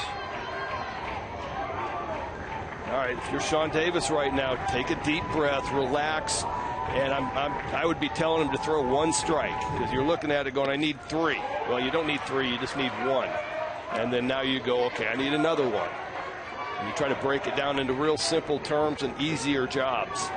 All right, if you're Sean Davis right now, take a deep breath, relax. And I would be telling him to throw 1 strike, because you're looking at it going, I need 3. Well, you don't need 3, you just need 1. And then now you go, okay, I need another 1. And you try to break it down into real simple terms and easier jobs.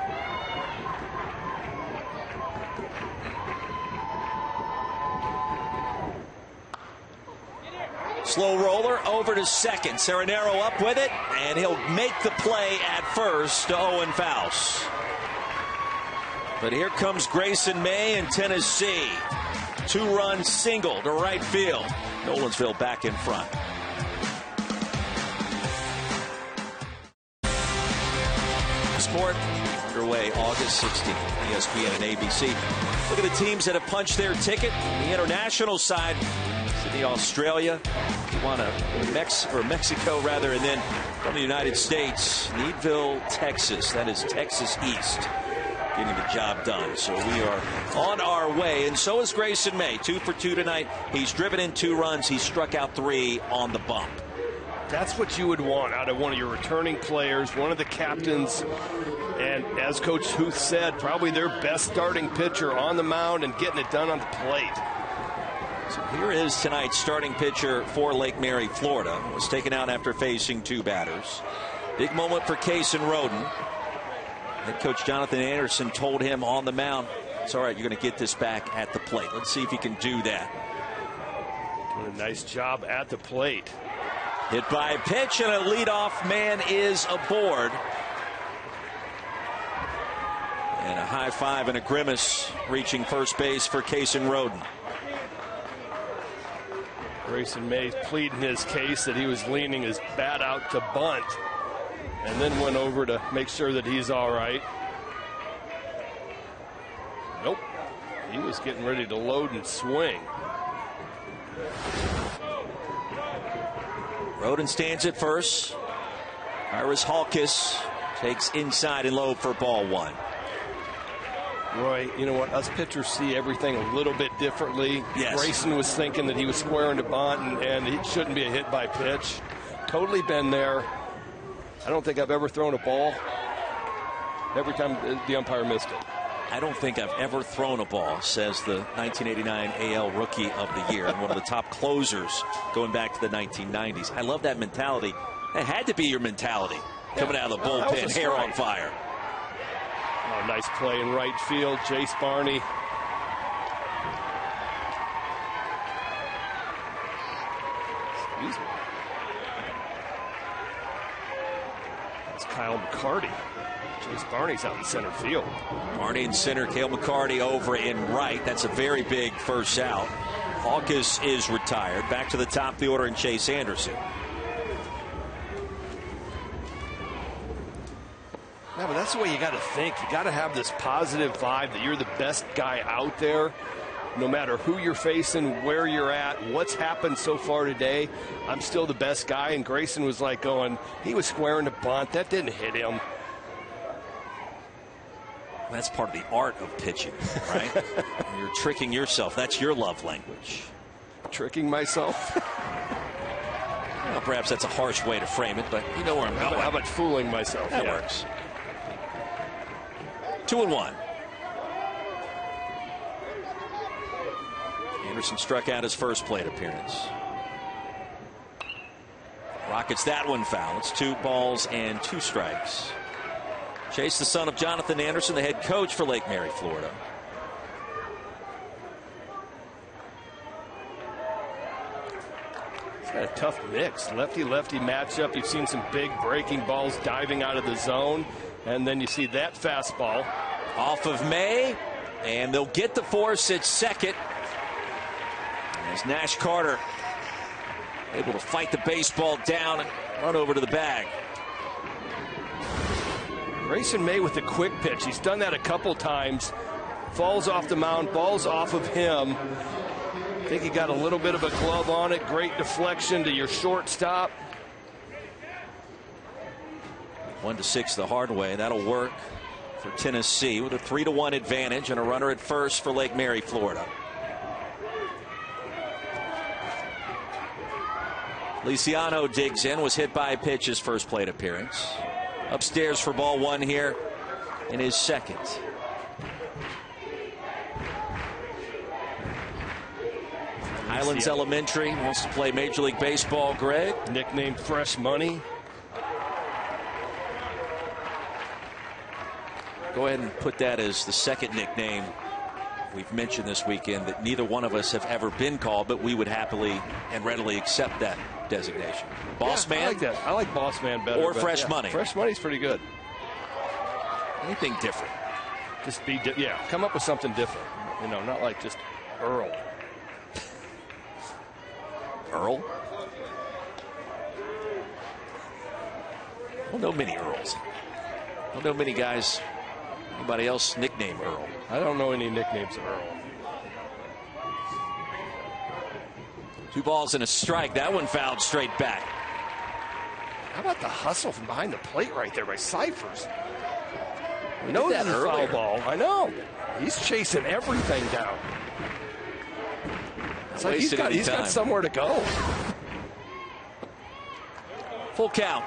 Slow roller over to second. Serenero up with it, and he'll make the play at first to Owen Faust. But here comes Grayson May in Tennessee. 2-run single to right field. Nolensville back in front. Sport underway August 16th. ESPN and ABC. Look at the teams that have punched their ticket. The international side, Sydney, Australia. Mexico rather, and then from the United States, Needville, Texas. That is Texas East. Getting the job done. So we are on our way, and so is Grayson May. 2 for 2 tonight. He's driven in 2 runs. He struck out 3 on the bump. That's what you would want out of one of your returning players, one of the captains, and as Coach Huth said, probably their best starting pitcher on the mound and getting it done on the plate. So here is tonight's starting pitcher for Lake Mary, Florida. Was taken out after facing 2 batters. Big moment for Cason Roden. Head coach Jonathan Anderson told him on the mound, it's all right, you're going to get this back at the plate. Let's see if he can do that. Doing a nice job at the plate. Hit by a pitch, and a leadoff man is aboard. And a high five and a grimace reaching first base for Cason Roden. Grayson May pleading his case that he was leaning his bat out to bunt, and then went over to make sure that he's all right. Nope. He was getting ready to load and swing. Roden stands at first. Iris Hawkes takes inside and low for ball 1. Roy, you know what? Us pitchers see everything a little bit differently. Yes. Grayson was thinking that he was squaring to bunt, and it shouldn't be a hit by pitch. Totally been there. I don't think I've ever thrown a ball every time the umpire missed it. I don't think I've ever thrown a ball, says the 1989 AL Rookie of the Year and one of the top closers going back to the 1990s. I love that mentality. It had to be your mentality coming out of the bullpen, hair on fire. Oh, nice play in right field. Jace Barney. Excuse me. That's Kyle McCarty. Jace Barney's out in center field. Barney in center, Cale McCarty over in right. That's a very big first out. Hawkes is retired. Back to the top of the order in Chase Anderson. Yeah, but that's the way you got to think. You got to have this positive vibe that you're the best guy out there, no matter who you're facing, where you're at, what's happened so far today. I'm still the best guy. And Grayson was like going, he was squaring the bunt. That didn't hit him. That's part of the art of pitching, right? You're tricking yourself. That's your love language. Tricking myself? Well, perhaps that's a harsh way to frame it, but you know where I'm going. How about fooling myself? That works. 2-1. Anderson struck out his first plate appearance. Rockets that one foul. It's 2 balls and 2 strikes. Chase, the son of Jonathan Anderson, the head coach for Lake Mary, Florida. It's got a tough mix. Lefty-lefty matchup. You've seen some big breaking balls diving out of the zone. And then you see that fastball. Off of May. And they'll get the force at second. As Nash Carter able to fight the baseball down and run over to the bag. Grayson May with the quick pitch. He's done that a couple times. Falls off the mound. Ball's off of him. I think he got a little bit of a glove on it. Great deflection to your shortstop. 1-6 the hard way. That'll work for Tennessee with a 3-1 advantage and a runner at first for Lake Mary, Florida. Lisiano digs in, was hit by a pitch his first plate appearance. Upstairs for ball 1 here in his second. Highlands Elementary wants to play Major League Baseball. Greg, nicknamed Fresh Money. Go ahead and put that as the second nickname we've mentioned this weekend that neither one of us have ever been called, but we would happily and readily accept that designation. Boss Man? I like that. I like Boss Man better. Or Fresh Money. Fresh Money's pretty good. Anything different. Just be, come up with something different. You know, not like just Earl. Earl? I don't know many Earls. I don't know many guys, anybody else nickname Earl. I don't know any nicknames of Earl. 2 balls and a strike. That one fouled straight back. How about the hustle from behind the plate right there by Cyphers? We know that foul ball. I know. He's chasing everything down. It's like he's got somewhere to go. Full count.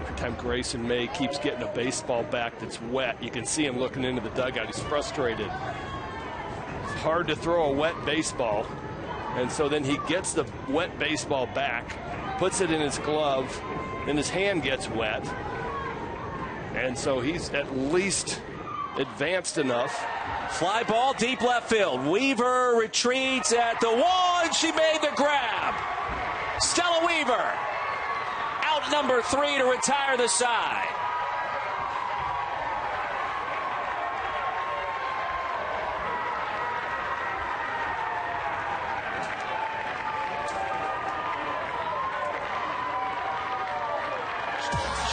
Every time Grayson May keeps getting a baseball back that's wet, you can see him looking into the dugout. He's frustrated. It's hard to throw a wet baseball. And so then he gets the wet baseball back, puts it in his glove, then his hand gets wet. And so he's at least advanced enough. Fly ball deep left field. Weaver retreats at the wall, and she made the grab. Stella Weaver, out number 3 to retire the side.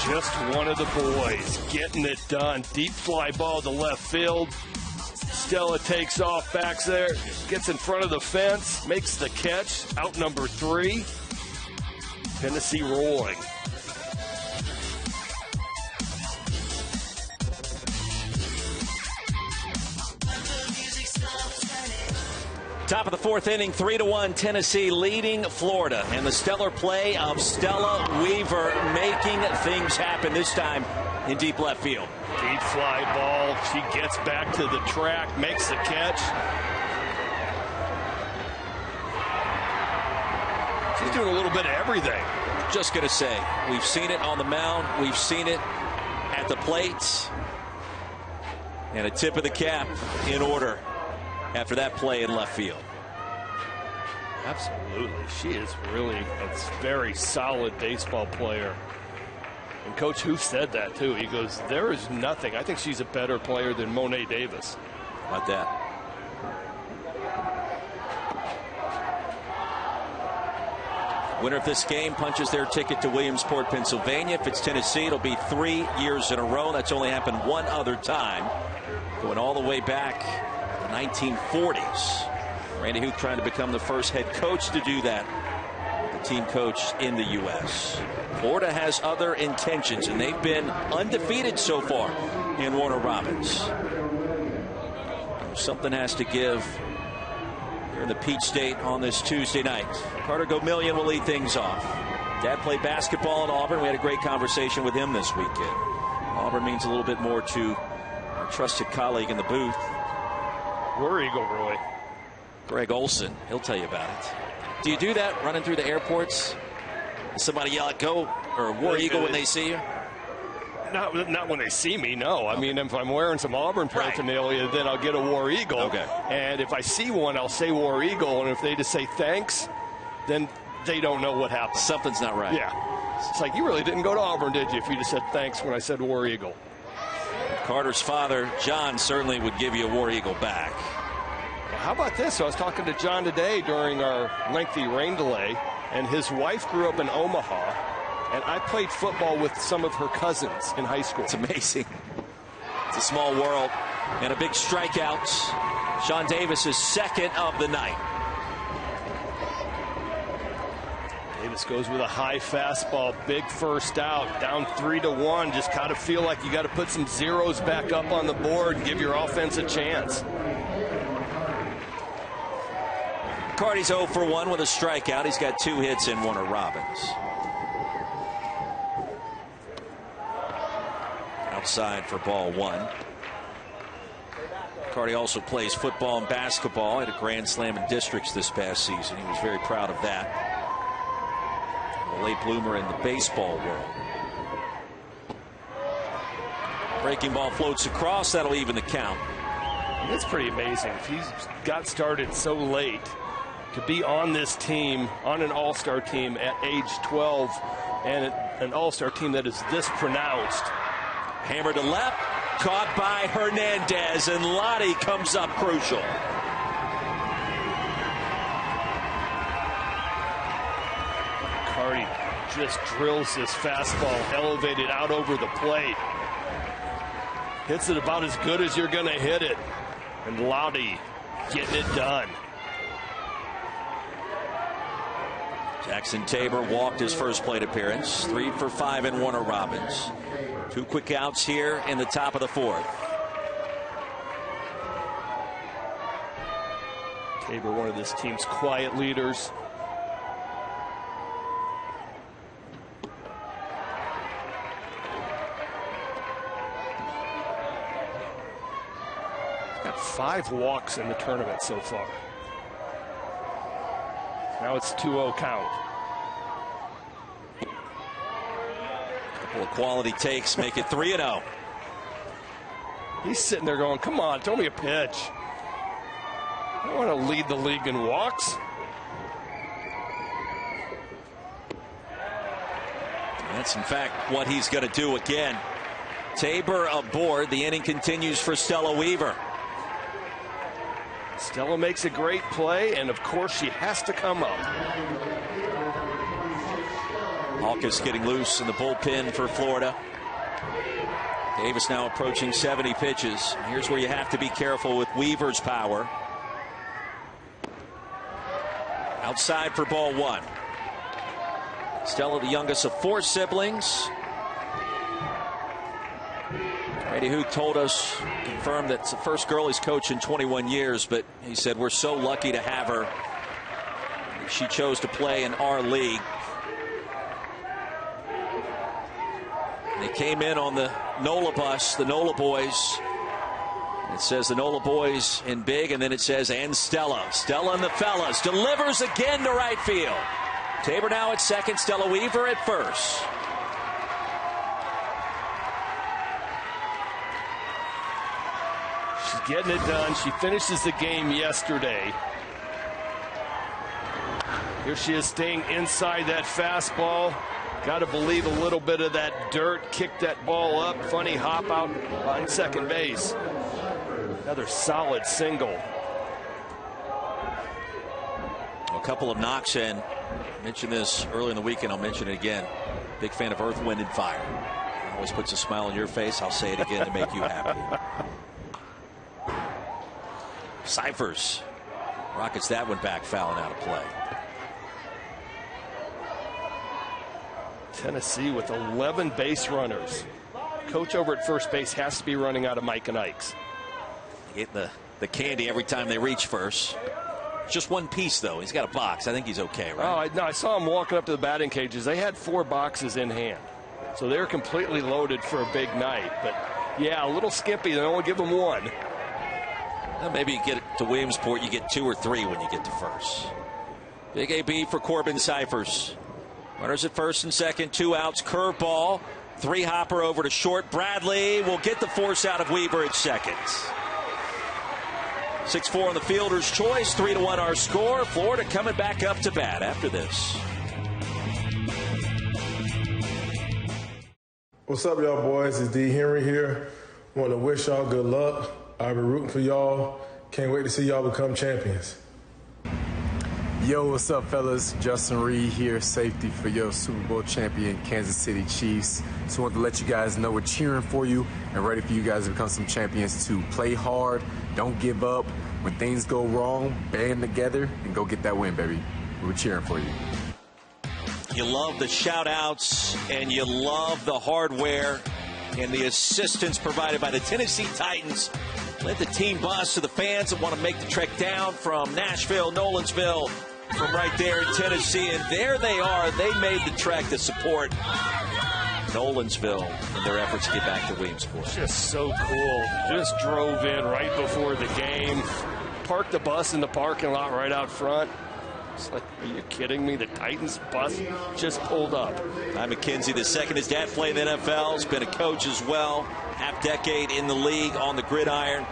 Just one of the boys getting it done. Deep fly ball to left field. Stella takes off, backs there, gets in front of the fence, makes the catch. Out number 3. Tennessee rolling. Top of the 4th inning, 3-1 Tennessee leading Florida. And the stellar play of Stella Weaver making things happen, this time in deep left field. Deep fly ball. She gets back to the track, makes the catch. She's doing a little bit of everything. Just going to say, we've seen it on the mound. We've seen it at the plate. And a tip of the cap in order after that play in left field. Absolutely. She is really a very solid baseball player. And Coach Hoof said that, too. He goes, there is nothing. I think she's a better player than Monet Davis. How about that? Winner of this game punches their ticket to Williamsport, Pennsylvania. If it's Tennessee, it'll be 3 years in a row. That's only happened one other time, going all the way back to the 1940s. Randy Huth trying to become the first head coach to do that, the team coach in the U.S. Florida has other intentions, and they've been undefeated so far in Warner Robins. Something has to give here in the Peach State on this Tuesday night. Carter Gomillion will lead things off. Dad played basketball at Auburn. We had a great conversation with him this weekend. Auburn means a little bit more to our trusted colleague in the booth. War Eagle, Roy. Greg Olson. He'll tell you about it. Do you do that running through the airports? Does somebody yell at go or War Eagle when they see you? Not when they see me, no. I mean, if I'm wearing some Auburn paraphernalia, then I'll get a War Eagle. Okay. And if I see one, I'll say War Eagle. And if they just say thanks, then they don't know what happened. Something's not right. Yeah. It's like, you really didn't go to Auburn, did you, if you just said thanks when I said War Eagle? Carter's father, John, certainly would give you a War Eagle back. Well, how about this? I was talking to John today during our lengthy rain delay, and his wife grew up in Omaha. And I played football with some of her cousins in high school. It's amazing. It's a small world. And a big strikeout. Sean Davis' second of the night. Davis goes with a high fastball. Big first out. Down 3-1. Just kind of feel like you got to put some zeros back up on the board and give your offense a chance. Carty's 0 for 1 with a strikeout. He's got 2 hits in Warner Robins. Outside for ball 1. Carty also plays football and basketball. Had a grand slam in districts this past season. He was very proud of that. A late bloomer in the baseball world. Breaking ball floats across. That'll even the count. It's pretty amazing. If he's got started so late, to be on this team, on an all-star team at age 12, and an all-star team that is this pronounced. Hammer to left, caught by Hernandez, and Lottie comes up crucial. Carty just drills this fastball elevated out over the plate. Hits it about as good as you're going to hit it. And Lottie getting it done. Jackson Tabor walked his first plate appearance. 3 for 5 in Warner Robins. 2 quick outs here in the top of the 4th. Tabor, one of this team's quiet leaders. Got 5 walks in the tournament so far. Now it's 2-0 count. Couple of quality takes make it 3-0. He's sitting there going, come on, throw me a pitch. I want to lead the league in walks. That's in fact what he's going to do again. Tabor aboard. The inning continues for Stella Weaver. Stella makes a great play, and of course she has to come up. Hawkins getting loose in the bullpen for Florida. Davis now approaching 70 pitches. Here's where you have to be careful with Weaver's power. Outside for ball 1. Stella, the youngest of 4 siblings. Randy Huth told us, confirmed that it's the first girl he's coached in 21 years, but he said we're so lucky to have her. She chose to play in our league. They came in on the NOLA bus, the NOLA boys. It says the NOLA boys in big, and then it says, and Stella. Stella and the fellas delivers again to right field. Tabor now at second, Stella Weaver at first. She's getting it done. She finishes the game yesterday. Here she is staying inside that fastball. Got to believe a little bit of that dirt. Kicked that ball up. Funny hop out on second base. Another solid single. A couple of knocks in I mentioned this early in the weekend. I'll mention it again. Big fan of Earth, Wind, and Fire. It always puts a smile on your face. I'll say it again to make you happy. Cyphers rockets that one back, fouling out of play. Tennessee with 11 base runners. Coach over at first base has to be running out of Mike and Ike's. Getting the candy every time they reach first. Just one piece, though. He's got a box. I think he's okay, right? Oh, I saw him walking up to the batting cages. They had 4 boxes in hand. So they're completely loaded for a big night. But, yeah, a little skimpy. They only give them 1. Well, maybe you get to Williamsport, you get 2 or 3 when you get to first. Big AB for Corbin Cyphers. Runners at first and second, 2 outs, curveball, 3-hopper over to short. Bradley will get the force out of Weaver at second. 6-4 on the fielder's choice, 3-1 our score. Florida coming back up to bat after this. What's up, y'all boys? It's D. Henry here. Want to wish y'all good luck. I'll be rooting for y'all. Can't wait to see y'all become champions. Yo, what's up, fellas? Justin Reed here, safety for your Super Bowl champion Kansas City Chiefs. Just wanted to let you guys know we're cheering for you and ready for you guys to become some champions to play hard, don't give up. When things go wrong, band together and go get that win, baby. We're cheering for you. You love the shout-outs and you love the hardware and the assistance provided by the Tennessee Titans. Led the team bus to the fans that want to make the trek down from Nashville, Nolensville, from right there in Tennessee. And there they are. They made the trek to support Nolensville in their efforts to get back to Williamsport. Just so cool. Just drove in right before the game. Parked the bus in the parking lot right out front. It's like, are you kidding me? The Titans bus just pulled up. Ty McKenzie, the second. His dad played in the NFL. Has been a coach as well. Half-decade in the league on the gridiron.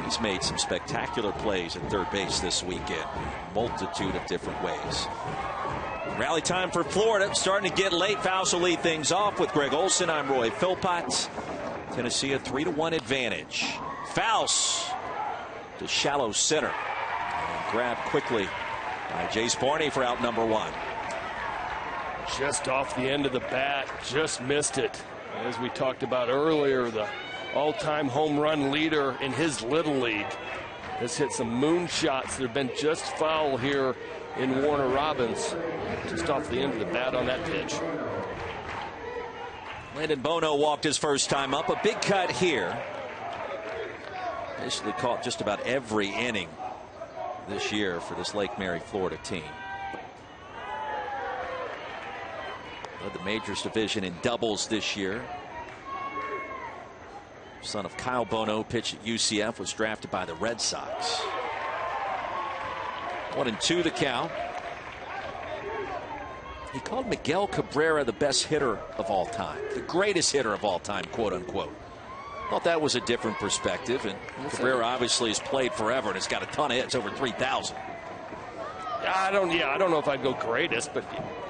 He's made some spectacular plays at third base this weekend. Multitude of different ways. Rally time for Florida. Starting to get late. Faust will lead things off with Greg Olson. I'm Roy Philpott. Tennessee a 3-1 advantage. Faust to shallow center. And grabbed quickly by Jace Barney for out number 1. Just off the end of the bat. Just missed it. As we talked about earlier, the all-time home run leader in his Little League has hit some moonshots that have been just foul here in Warner Robins. Just off the end of the bat on that pitch. Landon Bono walked his first time up. A big cut here. Basically caught just about every inning this year for this Lake Mary, Florida team. Led the Majors division in doubles this year. Son of Kyle Bono, pitched at UCF, was drafted by the Red Sox. 1-2 the count. He called Miguel Cabrera the best hitter of all time, the greatest hitter of all time, quote unquote. Thought that was a different perspective, and Cabrera obviously has played forever and has got a ton of hits, over 3,000. I don't know if I'd go greatest, but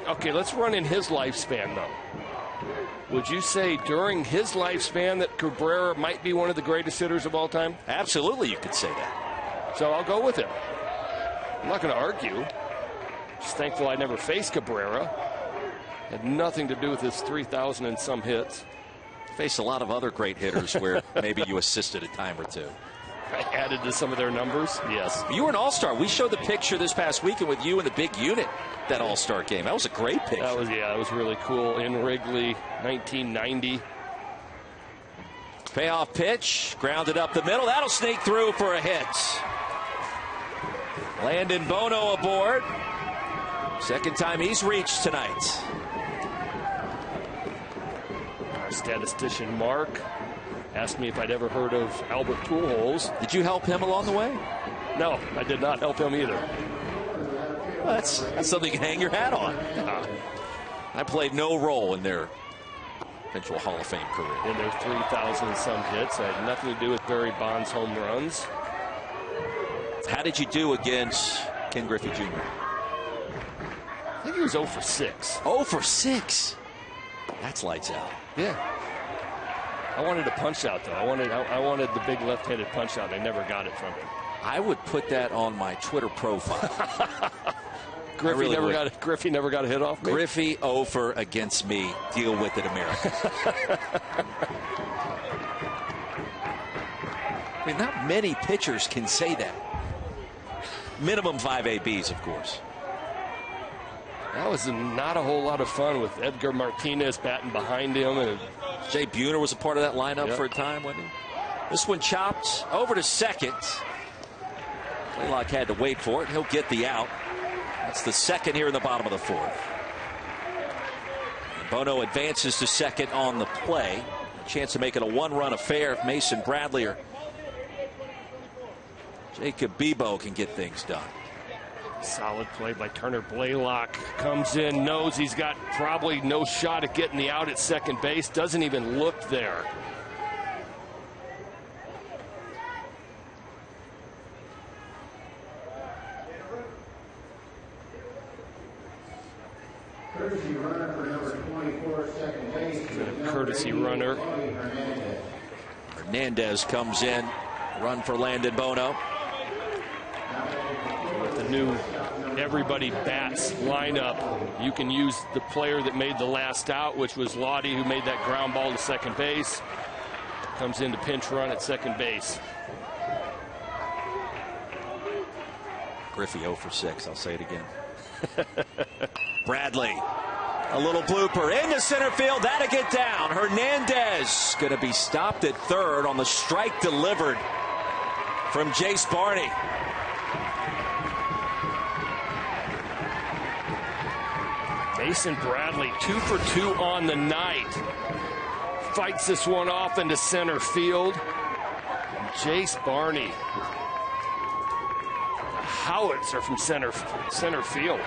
okay, let's run in his lifespan though. Would you say during his lifespan that Cabrera might be one of the greatest hitters of all time? Absolutely, you could say that. So I'll go with him. I'm not going to argue. Just thankful I never faced Cabrera. Had nothing to do with his 3,000 and some hits. Faced a lot of other great hitters where maybe you assisted a time or two. I added to some of their numbers, yes. You were an all-star. We showed the picture this past weekend with you in the big unit, that all-star game. That was a great picture. That was really cool. In Wrigley, 1990. Payoff pitch, grounded up the middle. That'll sneak through for a hit. Landon Bono aboard. Second time he's reached tonight. Our statistician Mark asked me if I'd ever heard of Albert Pujols. Did you help him along the way? No, I did not help him either. Well, that's something you can hang your hat on. I played no role in their eventual Hall of Fame career. In their 3,000 and some hits. I had nothing to do with Barry Bonds' home runs. How did you do against Ken Griffey Jr.? I think he was 0 for 6. 0 for 6? That's lights out. Yeah. I wanted a punch out, though. I wanted the big left-handed punch out. I never got it from him. I would put that on my Twitter profile. Griffey never got a hit off me. Griffey over against me. Deal with it, America. I mean, not many pitchers can say that. Minimum 5 ABs, of course. That was not a whole lot of fun with Edgar Martinez batting behind him. And Jay Buhner was a part of that lineup for a time, wasn't he? This one chopped over to second. Blaylock had to wait for it. He'll get the out. That's the second here in the bottom of the fourth. Bono advances to second on the play. A chance to make it a one-run affair if Mason Bradley or Jacob Bebo can get things done. Solid play by Turner. Blaylock comes in, knows he's got probably no shot at getting the out at second base. Doesn't even look there. Courtesy runner for number 24, second base. Courtesy runner. Hernandez comes in. Run for Landon Bono. With the new everybody bats lineup, you can use the player that made the last out, which was Lottie, who made that ground ball to second base. Comes in to pinch run at second base. Griffey 0 for 6. I'll say it again. Bradley. A little blooper into center field. That'll get down. Hernandez going to be stopped at third on the strike delivered from Jace Barney. Mason Bradley 2 for 2 on the night. Fights this one off into center field. And Jace Barney. The howitzer from center field.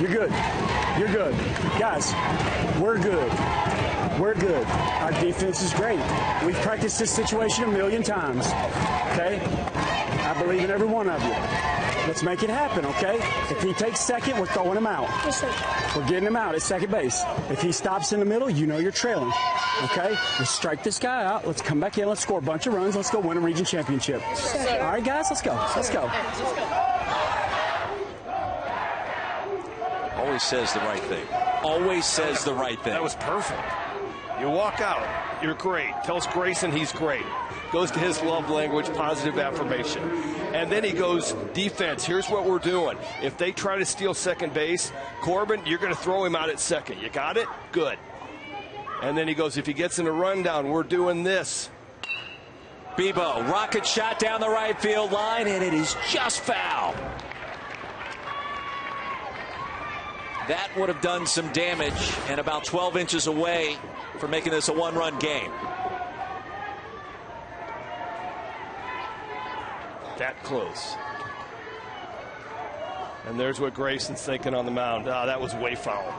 You're good. You're good. Guys, we're good. We're good. Our defense is great. We've practiced this situation a million times. Okay? I believe in every one of you. Let's make it happen, okay? If he takes second, we're throwing him out. Yes, sir. We're getting him out at second base. If he stops in the middle, you know you're trailing. Okay? Let's strike this guy out. Let's come back in. Let's score a bunch of runs. Let's go win a region championship. Sir. All right, guys, let's go. Let's go. Always says the right thing. Always says the right thing. That was perfect. You walk out. You're great. Tells Grayson he's great. Goes to his love language, positive affirmation. And then he goes, defense, here's what we're doing. If they try to steal second base, Corbin, you're going to throw him out at second. You got it? Good. And then he goes, if he gets in a rundown, we're doing this. Bebo, rocket shot down the right field line, and it is just foul. That would have done some damage, and about 12 inches away from making this a one-run game. That close. And there's what Grayson's thinking on the mound. That was way foul.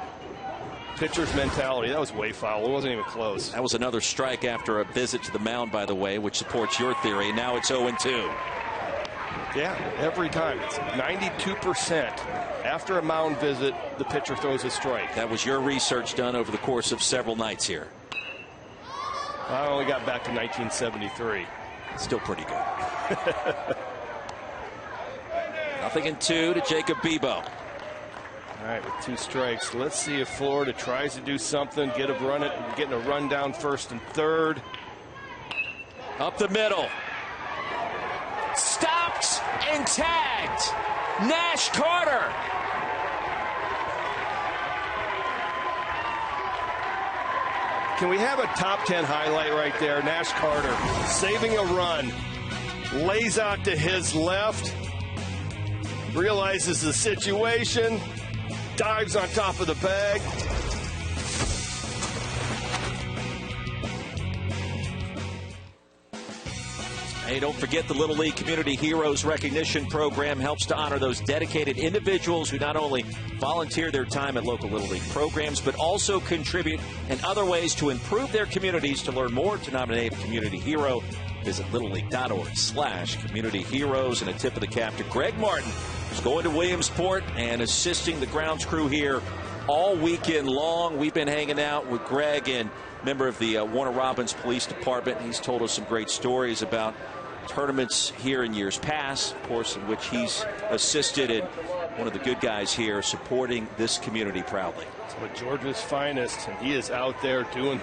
Pitcher's mentality. That was way foul. It wasn't even close. That was another strike after a visit to the mound, by the way, which supports your theory. Now it's 0-2. Yeah, every time. It's 92%. After a mound visit, the pitcher throws a strike. That was your research done over the course of several nights here. I only got back to 1973. Still pretty good. 0-2 to Jacob Bebo. All right, with 2 strikes. Let's see if Florida tries to do something, getting a run down first and third. Up the middle. Stopped and tagged. Nash Carter. Can we have a top 10 highlight right there? Nash Carter saving a run. Lays out to his left. Realizes the situation. Dives on top of the bag. Hey, don't forget the Little League Community Heroes Recognition Program helps to honor those dedicated individuals who not only volunteer their time at local Little League programs, but also contribute in other ways to improve their communities. To learn more, to nominate a community hero, visit littleleague.org/community heroes. And a tip of the cap to Greg Martin, who's going to Williamsport and assisting the grounds crew here all weekend long. We've been hanging out with Greg, and member of the Warner Robins Police Department. He's told us some great stories about tournaments here in years past, of course, in which he's assisted, and one of the good guys here supporting this community proudly. Some of Georgia's finest, and he is out there doing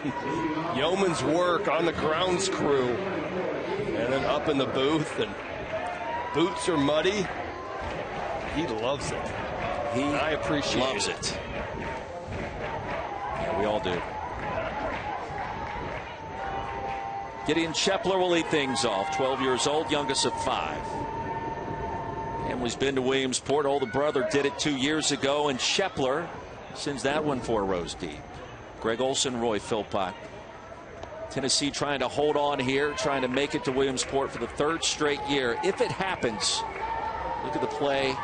yeoman's work on the grounds crew, and then up in the booth, and boots are muddy. He loves it. I appreciate loves it. Yeah, we all do. Gideon Shepler will lead things off. 12 years old, youngest of 5. Family's been to Williamsport. Older brother did it 2 years ago, and Shepler sends that one 4 rows deep. Greg Olson, Roy Philpott. Tennessee trying to hold on here, trying to make it to Williamsport for the 3rd straight year. If it happens, look at the play.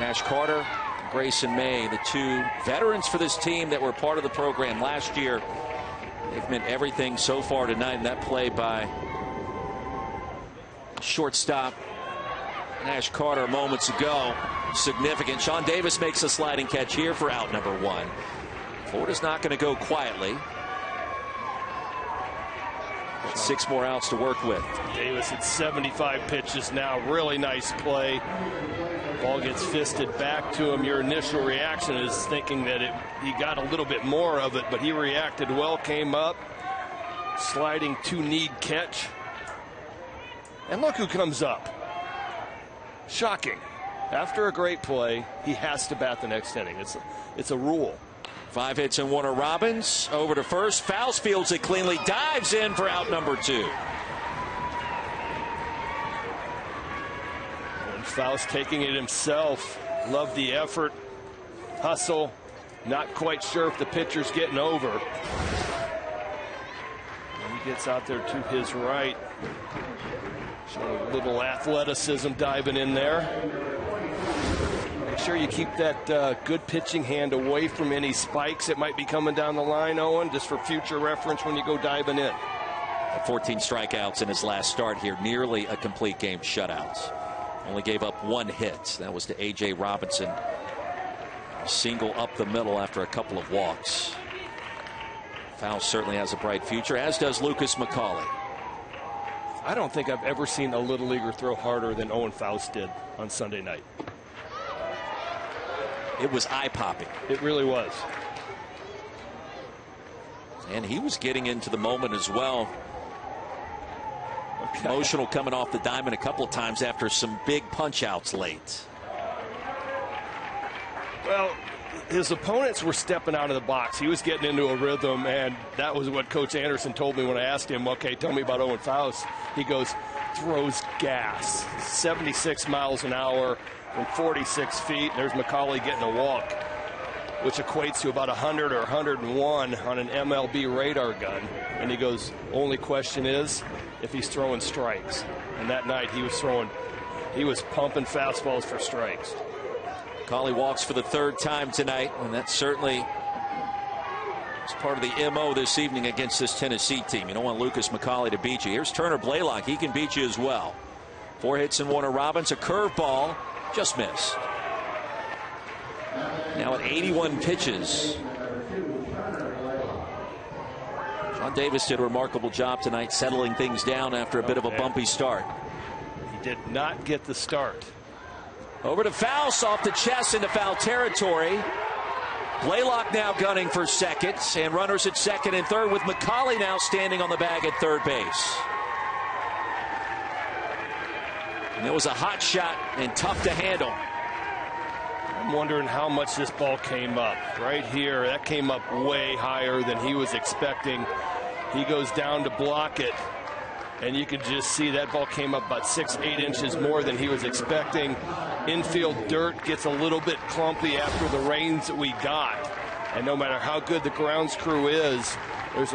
Nash Carter, Grayson May, the 2 veterans for this team that were part of the program last year. They've meant everything so far tonight, and that play by shortstop Nash Carter moments ago, significant. Sean Davis makes a sliding catch here for out number 1. Florida's not going to go quietly. Got 6 more outs to work with. Davis at 75 pitches now. Really nice play. Ball gets fisted back to him. Your initial reaction is thinking that he got a little bit more of it, but he reacted well, came up, sliding 2-need catch. And look who comes up. Shocking. After a great play, he has to bat the next inning. It's a rule. 5 hits and Warner Robins over to first. Fouls fields it cleanly, dives in for out number 2. And Faust taking it himself. Love the effort. Hustle. Not quite sure if the pitcher's getting over. And he gets out there to his right. Showing a little athleticism diving in there. Make sure you keep that good pitching hand away from any spikes that might be coming down the line, Owen, just for future reference when you go diving in. 14 strikeouts in his last start here, nearly a complete game shutout. Only gave up 1 hit. That was to A.J. Robinson. Single up the middle after a couple of walks. Faust certainly has a bright future, as does Lucas McCauley. I don't think I've ever seen a Little Leaguer throw harder than Owen Faust did on Sunday night. It was eye-popping. It really was. And he was getting into the moment as well. Emotional coming off the diamond a couple of times after some big punch-outs late. Well, his opponents were stepping out of the box. He was getting into a rhythm, and that was what Coach Anderson told me when I asked him, okay, tell me about Owen Faust. He goes, throws gas, 76 miles an hour from 46 feet. There's McCauley getting a walk, which equates to about 100 or 101 on an MLB radar gun. And he goes, only question is if he's throwing strikes. And that night he was pumping fastballs for strikes. McCauley walks for the 3rd time tonight, and that certainly is part of the MO this evening against this Tennessee team. You don't want Lucas McCauley to beat you. Here's Turner Blaylock. He can beat you as well. 4 hits and Warner Robins. A curveball just missed. Now at 81 pitches. Sean Davis did a remarkable job tonight settling things down after a bit of a bumpy start. He did not get the start. Over to Faust, off the chest into foul territory. Blaylock now gunning for second, and runners at second and third, with McCauley now standing on the bag at third base. And it was a hot shot and tough to handle. I'm wondering how much this ball came up. Right here, that came up way higher than he was expecting. He goes down to block it, and you could just see that ball came up about 6-8 inches more than he was expecting. Infield dirt gets a little bit clumpy after the rains that we got. And no matter how good the grounds crew is, there's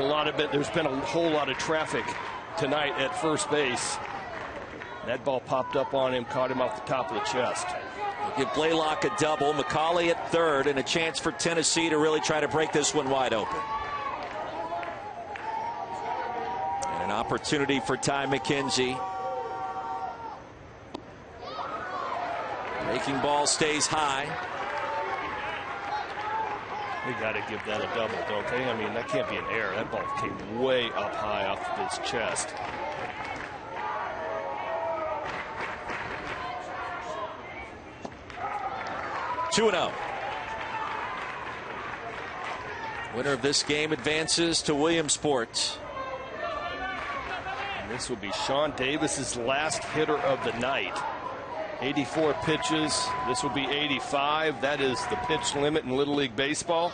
been a whole lot of traffic tonight at first base. That ball popped up on him, caught him off the top of the chest. Give Blaylock a double, McCauley at third, and a chance for Tennessee to really try to break this one wide open. And an opportunity for Ty McKenzie. Breaking ball stays high. They got to give that a double, don't they? I mean, that can't be an error. That ball came way up high off of his chest. 2-0. Winner of this game advances to Williamsport. And this will be Sean Davis's last hitter of the night. 84 pitches. This will be 85. That is the pitch limit in Little League Baseball.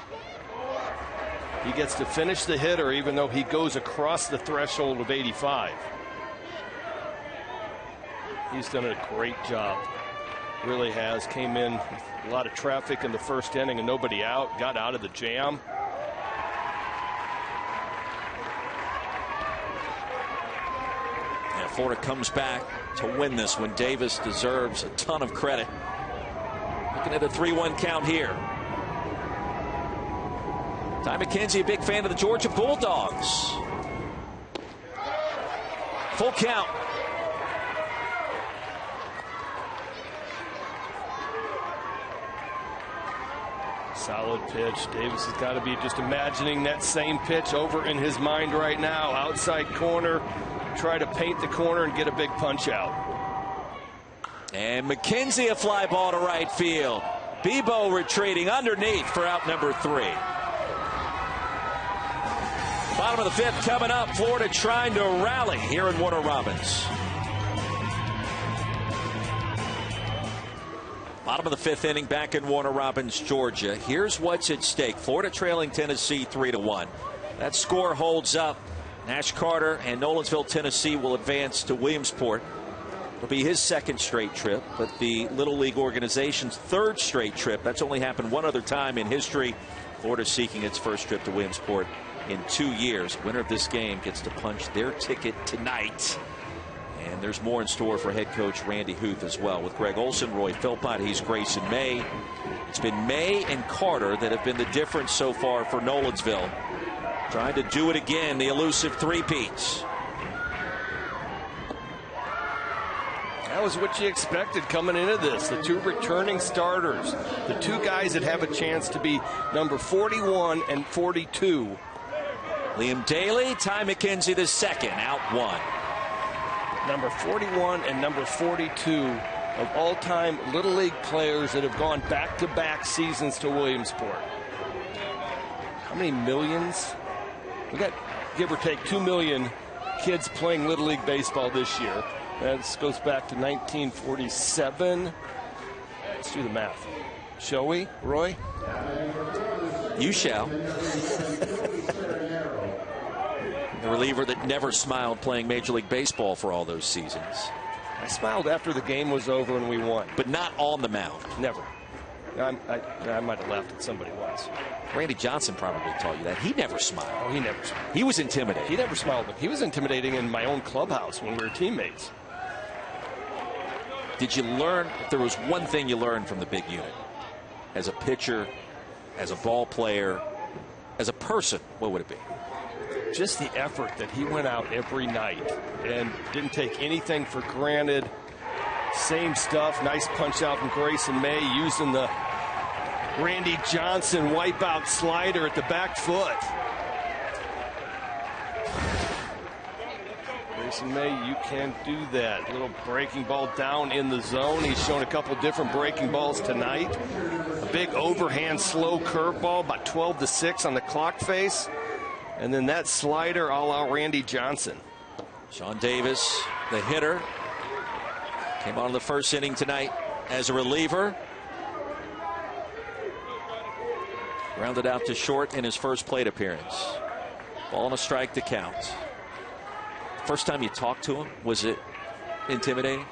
He gets to finish the hitter even though he goes across the threshold of 85. He's done a great job. Really has. Came in with a lot of traffic in the first inning and nobody out. Got out of the jam. And Florida comes back to win this when Davis deserves a ton of credit. Looking at a 3-1 count here. Ty McKenzie, a big fan of the Georgia Bulldogs. Full count. Solid pitch. Davis has got to be just imagining that same pitch over in his mind right now. Outside corner. Try to paint the corner and get a big punch out. And McKenzie, a fly ball to right field. Bebo retreating underneath for out number 3. Bottom of the 5th coming up. Florida trying to rally here in Warner Robins. Bottom of the 5th inning back in Warner Robins, Georgia. Here's what's at stake. Florida trailing Tennessee 3-1. That score holds up. Nash Carter and Nolensville, Tennessee will advance to Williamsport. It'll be his 2nd straight trip, but the Little League organization's 3rd straight trip. That's only happened one other time in history. Florida seeking its first trip to Williamsport in 2 years. Winner of this game gets to punch their ticket tonight. And there's more in store for head coach Randy Huth as well. With Greg Olson, Roy Philpott, he's Grayson May. It's been May and Carter that have been the difference so far for Nolensville. Trying to do it again, the elusive three-peats. That was what you expected coming into this. The 2 returning starters. The 2 guys that have a chance to be number 41 and 42. Liam Daly, Ty McKenzie the 2nd, out 1. Number 41 and number 42 of all-time Little League players that have gone back-to-back seasons to Williamsport. How many millions? We got, give or take, 2 million kids playing Little League Baseball this year. That goes back to 1947. Let's do the math. Shall we, Roy? You shall. The reliever that never smiled playing Major League Baseball for all those seasons. I smiled after the game was over and we won. But not on the mound. Never. I might have laughed at somebody once. Randy Johnson probably taught you that. He never smiled. Oh, he never smiled. He was intimidating. He never smiled. He was intimidating in my own clubhouse when we were teammates. Did you learn, if there was one thing you learned from the big unit, as a pitcher, as a ball player, as a person, what would it be? Just the effort that he went out every night and didn't take anything for granted. Same stuff. Nice punch out from Grayson May using the Randy Johnson wipeout slider at the back foot. Grayson May, you can do that. Little breaking ball down in the zone. He's shown a couple different breaking balls tonight. A big overhand slow curveball, about 12-6 on the clock face. And then that slider a la Randy Johnson. Sean Davis, the hitter, came on in the first inning tonight as a reliever. Rounded out to short in his first plate appearance. Ball and a strike to count. First time you talked to him, was it intimidating?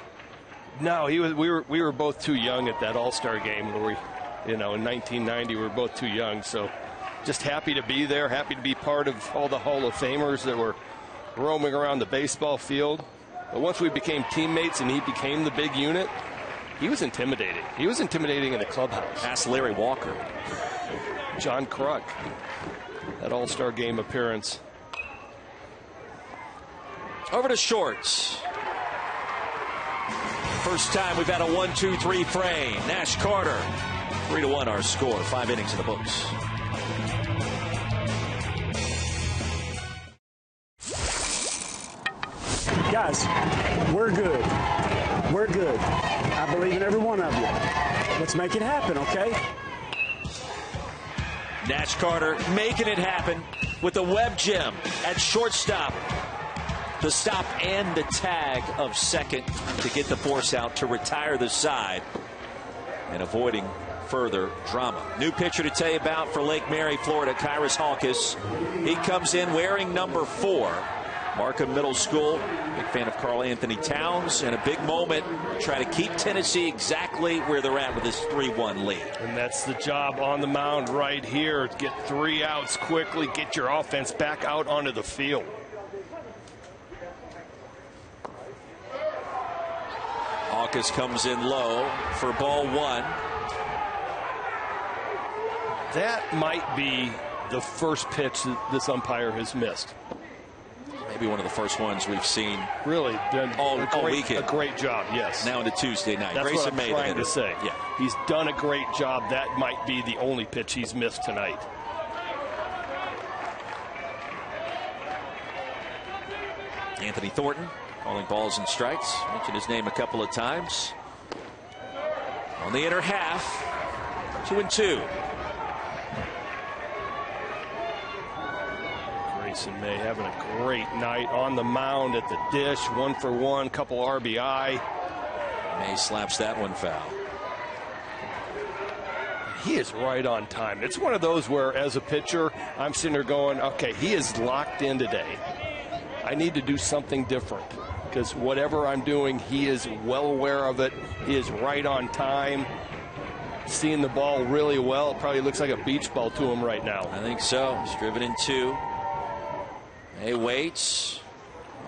No, he was. We were both too young at that All-Star game where we, in 1990, we were both too young. So just happy to be there, happy to be part of all the Hall of Famers that were roaming around the baseball field. But once we became teammates and he became the big unit, he was intimidating. He was intimidating in the clubhouse. Ask Larry Walker. John Kruk, that All-Star game appearance. Over to shorts. First time we've had a 1-2-3 frame. Nash Carter, 3-1 our score. 5 innings in the books. Guys, we're good. We're good. I believe in every one of you. Let's make it happen, okay? Nash Carter making it happen with the web gem at shortstop. The stop and the tag of second to get the force out to retire the side and avoiding further drama. New pitcher to tell you about for Lake Mary, Florida, Kyrus Halkus. He comes in wearing number 4. Markham Middle School, big fan of Karl Anthony Towns, and a big moment try to keep Tennessee exactly where they're at with this 3-1 lead. And that's the job on the mound right here. Get 3 outs quickly, get your offense back out onto the field. Halkus comes in low for ball 1. That might be the first pitch that this umpire has missed. Maybe one of the first ones we've seen. Really done all weekend. A great job, yes. Now into Tuesday night. That's Grayson what I'm trying to say. Yeah. He's done a great job. That might be the only pitch he's missed tonight. Anthony Thornton calling balls and strikes. Mentioned his name a couple of times. On the inner half, 2-2. Grayson May having a great night on the mound at the dish. 1 for 1, couple RBI. May slaps that one foul. He is right on time. It's one of those where, as a pitcher, I'm sitting there going, okay, he is locked in today. I need to do something different because whatever I'm doing, he is well aware of it. He is right on time. Seeing the ball really well. It probably looks like a beach ball to him right now. I think so. He's driven in 2. May waits.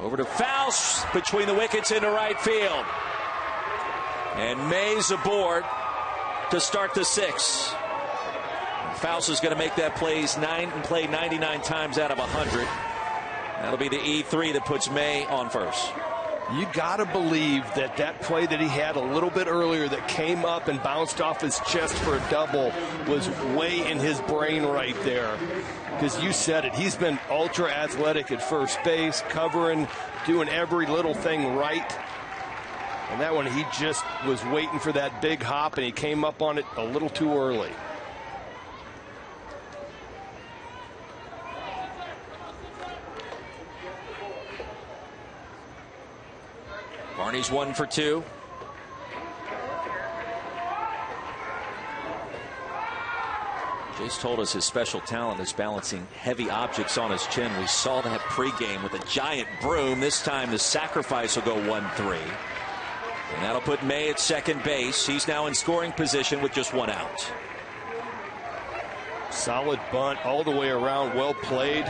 Over to Faust between the wickets into right field. And May's aboard to start the 6th. Faust is going to make that play 99 times out of 100. That'll be the E3 that puts May on first. You got to believe that that play that he had a little bit earlier that came up and bounced off his chest for a double was way in his brain right there. Because you said it, he's been ultra athletic at first base, covering, doing every little thing right. And that one, he just was waiting for that big hop, and he came up on it a little too early. Barney's 1 for 2. Jace told us his special talent is balancing heavy objects on his chin. We saw that pregame with a giant broom. This time the sacrifice will go 1-3. And that'll put May at second base. He's now in scoring position with just 1 out. Solid bunt all the way around. Well played.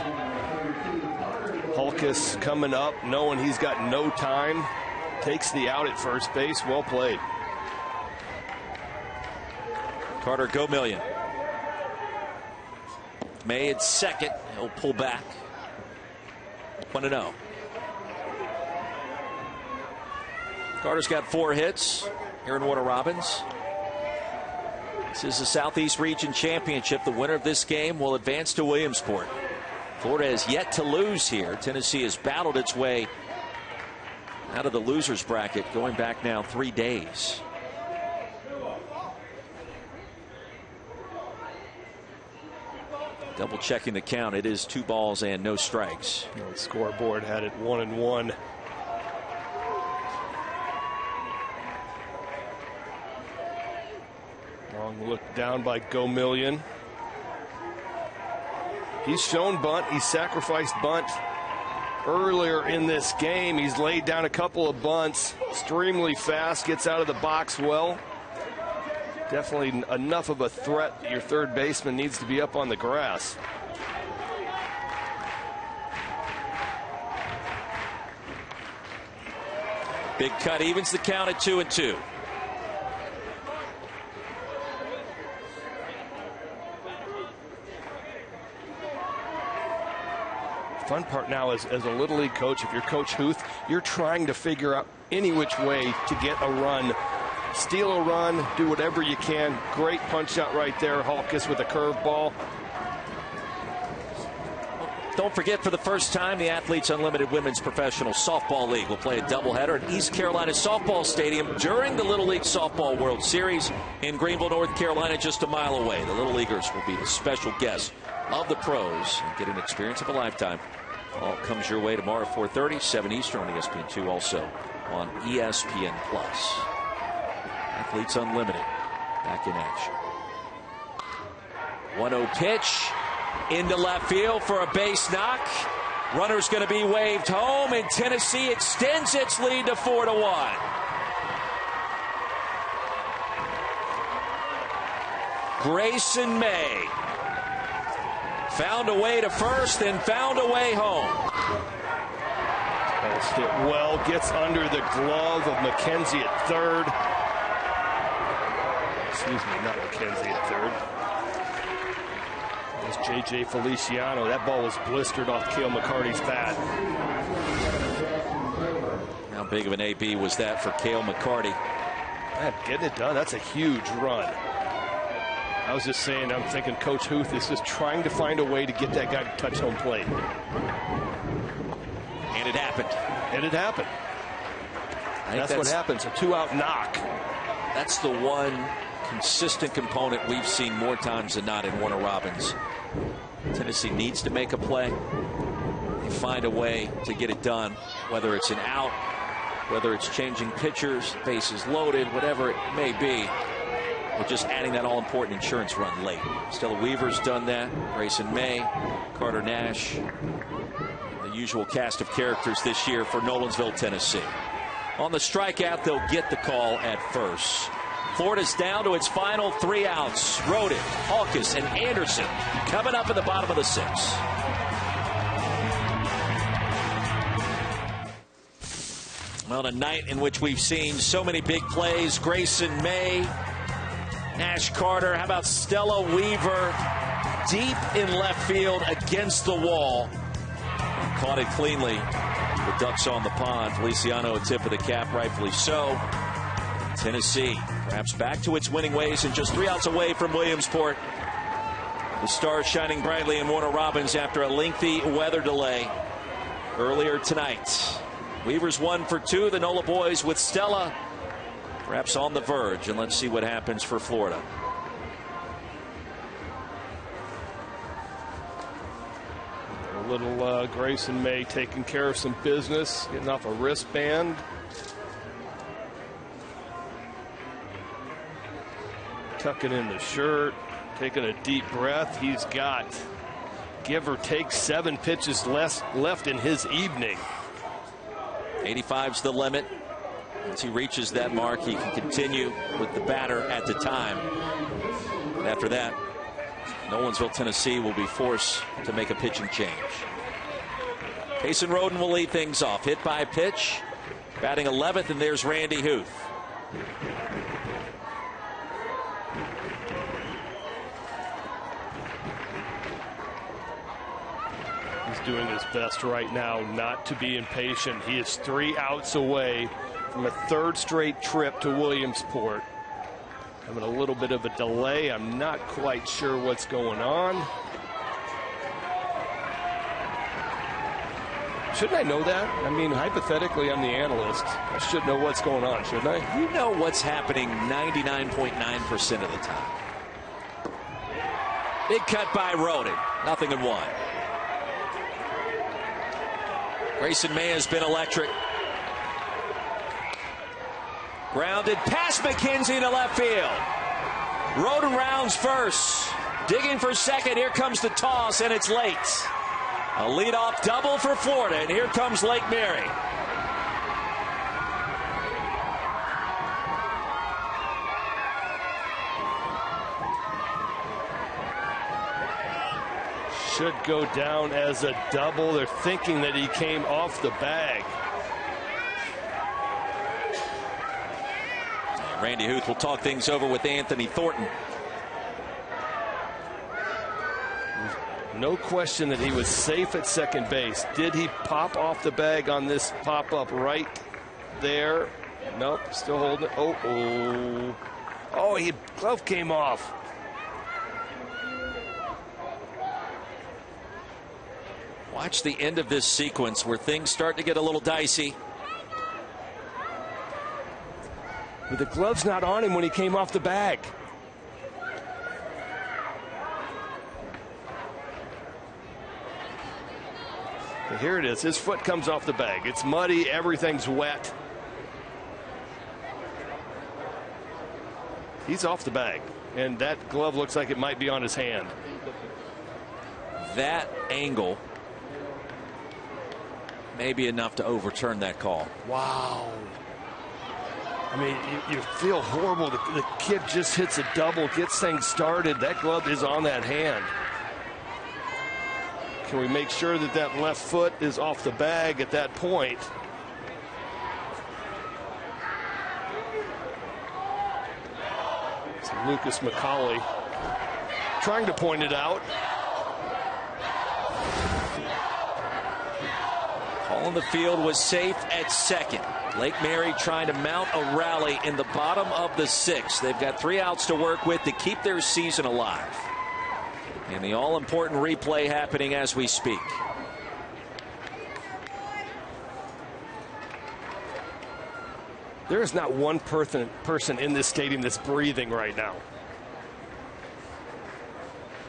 Halkus coming up, knowing he's got no time. Takes the out at first base. Well played. Carter Gomillion. May at second. He'll pull back. 1-0. Carter's got 4 hits here in Warner Robins. This is the Southeast Region Championship. The winner of this game will advance to Williamsport. Florida has yet to lose here. Tennessee has battled its way out of the losers bracket going back now 3 days. Double checking the count. It is 2 balls and no strikes. The scoreboard had it 1-1. Long look down by Gomillion. He's shown bunt. He's sacrificed bunt earlier in this game. He's laid down a couple of bunts. Extremely fast. Gets out of the box well. Definitely enough of a threat that your third baseman needs to be up on the grass. Big cut evens the count at 2-2. Fun part now is, as a Little League coach, if you're Coach Huth, you're trying to figure out any which way to get a run. Steal a run, do whatever you can. Great punch out right there. Halkus with a curveball. Don't forget, for the first time, the Athletes Unlimited Women's Professional Softball League will play a doubleheader at East Carolina Softball Stadium during the Little League Softball World Series in Greenville, North Carolina, just a mile away. The Little Leaguers will be the special guests of the pros and get an experience of a lifetime. All comes your way tomorrow at 4:30, 7 Eastern on ESPN2, also on ESPN+. Athletes Unlimited back in action. 1-0 pitch into left field for a base knock. Runner's going to be waved home, and Tennessee extends its lead to 4-1. Grayson May found a way to first and found a way home. Post it well, gets under the glove of McKenzie at third. Excuse me, not McKenzie at third. There's J.J. Feliciano. That ball was blistered off Cale McCarty's bat. How big of an AB was that for Cale McCarty? Man, getting it done, that's a huge run. I was just saying, I'm thinking Coach Huth is just trying to find a way to get that guy to touch home plate. And it happened. And it happened. That's what happens, a 2-out knock. That's the one consistent component we've seen more times than not in Warner Robins. Tennessee needs to make a play. They find a way to get it done, whether it's an out, whether it's changing pitchers, bases loaded, whatever it may be. Or just adding that all-important insurance run late. Stella Weaver's done that. Grayson May, Carter Nash. The usual cast of characters this year for Nolensville, Tennessee. On the strikeout, they'll get the call at first. Florida's down to its final 3 outs. Roden, Hawkins, and Anderson coming up in the bottom of the 6th. On a night in which we've seen so many big plays, Grayson May, Nash Carter, how about Stella Weaver deep in left field against the wall. Caught it cleanly. The Ducks on the pond. Feliciano a tip of the cap, rightfully so. Tennessee perhaps back to its winning ways and just 3 outs away from Williamsport. The stars shining brightly in Warner Robins after a lengthy weather delay earlier tonight. Weaver's 1 for 2. The NOLA boys with Stella perhaps on the verge, and let's see what happens for Florida. A little Grayson May taking care of some business, getting off a wristband. Tucking in the shirt, taking a deep breath. He's got, give or take, 7 pitches left in his evening. 85's the limit. Once he reaches that mark, he can continue with the batter at the time. And after that, Nolensville, Tennessee will be forced to make a pitching change. Payson Roden will lead things off. Hit by pitch. Batting 11th, and there's Randy Huth. He's doing his best right now not to be impatient. He is 3 outs away from a 3rd straight trip to Williamsport. Having a little bit of a delay. I'm not quite sure what's going on. Shouldn't I know that? I mean, hypothetically, I'm the analyst. I should know what's going on, shouldn't I? You know what's happening 99.9% of the time. Big cut by Roden. 0-1. Grayson May has been electric. Grounded past McKenzie to left field. Roden rounds first. Digging for second. Here comes the toss, and it's late. A leadoff double for Florida, and here comes Lake Mary. Should go down as a double. They're thinking that he came off the bag. Randy Huth will talk things over with Anthony Thornton. No question that he was safe at second base. Did he pop off the bag on this pop-up right there? Nope, still holding it. Oh, glove came off. Watch the end of this sequence where things start to get a little dicey. But the glove's not on him when he came off the bag. And here it is. His foot comes off the bag. It's muddy. Everything's wet. He's off the bag. And that glove looks like it might be on his hand. That angle may be enough to overturn that call. Wow. I mean, you feel horrible. The kid just hits a double, gets things started. That glove is on that hand. Can we make sure that that left foot is off the bag at that point? So Lucas McCauley trying to point it out. Call in the field was safe at second. Lake Mary trying to mount a rally in the bottom of the sixth. They've got 3 outs to work with to keep their season alive. And the all-important replay happening as we speak. There is not one person in this stadium that's breathing right now.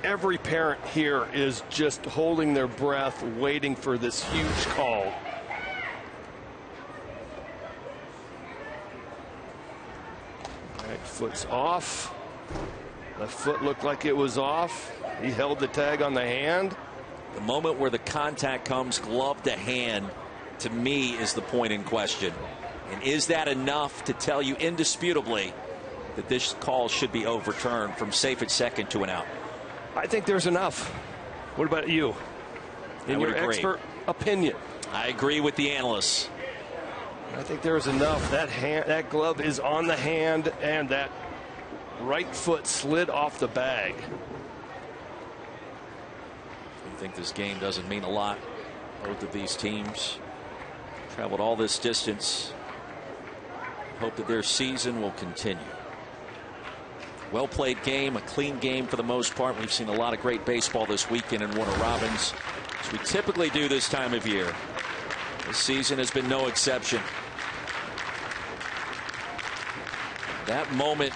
Every parent here is just holding their breath, waiting for this huge call. Right foot's off. Left foot looked like it was off. He held the tag on the hand. The moment where the contact comes glove to hand, to me, is the point in question. And is that enough to tell you indisputably that this call should be overturned from safe at second to an out? I think there's enough. What about you? In your expert opinion? I agree with the analysts. I think there's enough. That glove is on the hand, and that right foot slid off the bag. I think this game doesn't mean a lot. Both of these teams traveled all this distance. Hope that their season will continue. Well played game, a clean game for the most part. We've seen a lot of great baseball this weekend in Warner Robins, as we typically do this time of year. This season has been no exception. That moment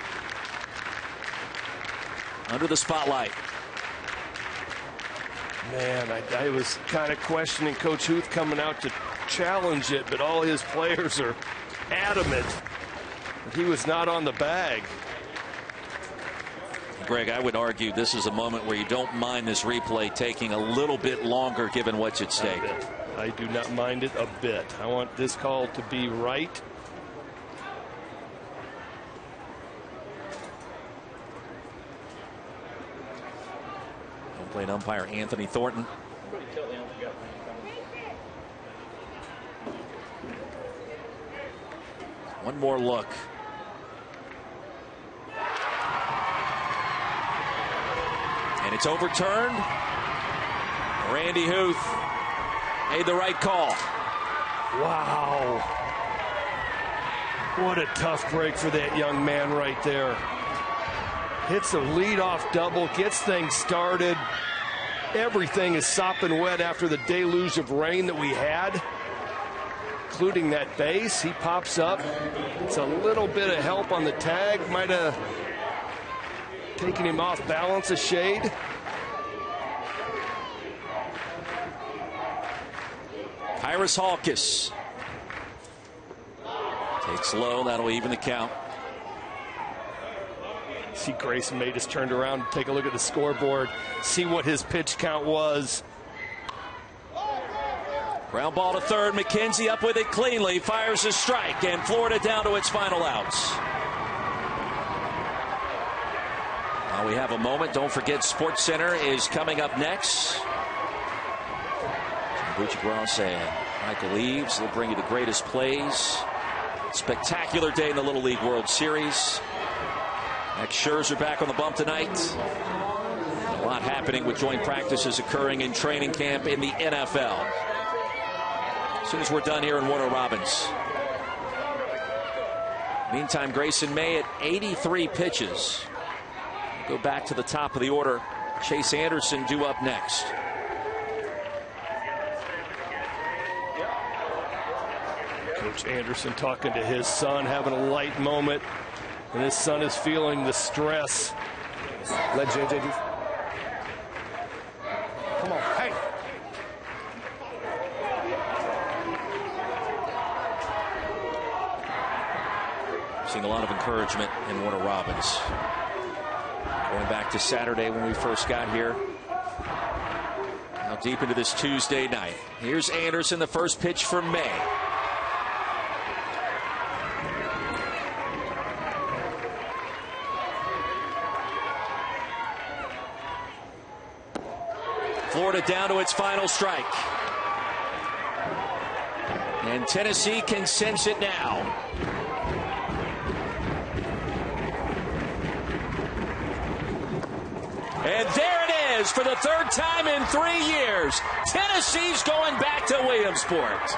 under the spotlight. Man, I was kind of questioning Coach Huth coming out to challenge it, but all his players are adamant that he was not on the bag. Greg, I would argue this is a moment where you don't mind this replay taking a little bit longer given what's at stake. I do not mind it a bit. I want this call to be right. Home plate umpire Anthony Thornton. One more look. And it's overturned. Randy Huth made the right call. Wow. What a tough break for that young man right there. Hits a leadoff double, gets things started. Everything is sopping wet after the deluge of rain that we had, including that base. He pops up. It's a little bit of help on the tag. Might have taken him off balance a shade. Iris Hawkes takes low. That'll even the count. See, Grayson May just turned around, take a look at the scoreboard, see what his pitch count was. Ground ball to third. McKenzie up with it cleanly, fires a strike, and Florida down to its final outs. Now we have a moment. Don't forget, Sports Center is coming up next. Butch Gross and Michael Eaves will bring you the greatest plays. Spectacular day in the Little League World Series. Max Scherzer back on the bump tonight. A lot happening with joint practices occurring in training camp in the NFL. As soon as we're done here in Warner Robins. Meantime, Grayson May at 83 pitches. Go back to the top of the order. Chase Anderson due up next. Coach Anderson talking to his son, having a light moment, and his son is feeling the stress. Let JJ do. Come on, hey. Seeing a lot of encouragement in Warner Robins. Going back to Saturday when we first got here. Now deep into this Tuesday night. Here's Anderson, the first pitch from May. Florida down to its final strike. And Tennessee can sense it now. And there it is for the third time in 3 years. Tennessee's going back to Williamsport.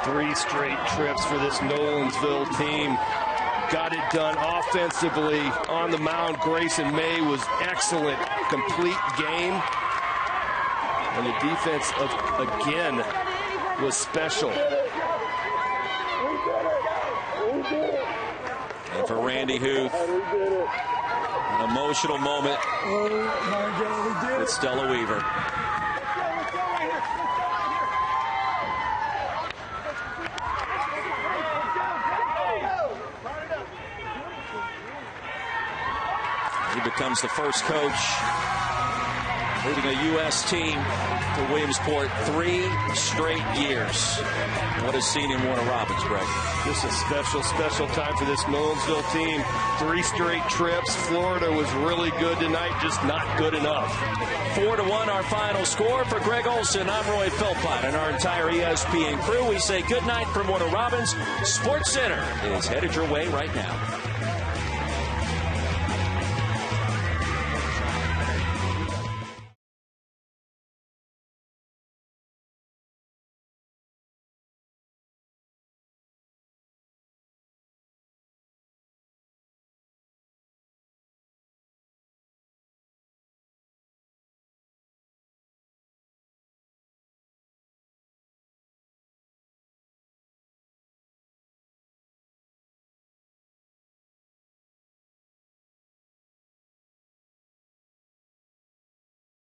Three straight trips for this Nolensville team. Got it done offensively. On the mound, Grayson May was excellent. Complete game. And the defense, again, was special. And for Randy Huth, an emotional moment with Stella Weaver. He becomes the first coach leading a U.S. team to Williamsport 3 straight years. What a scene in Warner Robins, Greg. Just a special time for this Nolensville team. 3 straight trips. Florida was really good tonight, just not good enough. 4-1 our final score. For Greg Olson, I'm Roy Philpott and our entire ESPN crew. We say good night from Warner Robins. Sports Center is headed your way right now.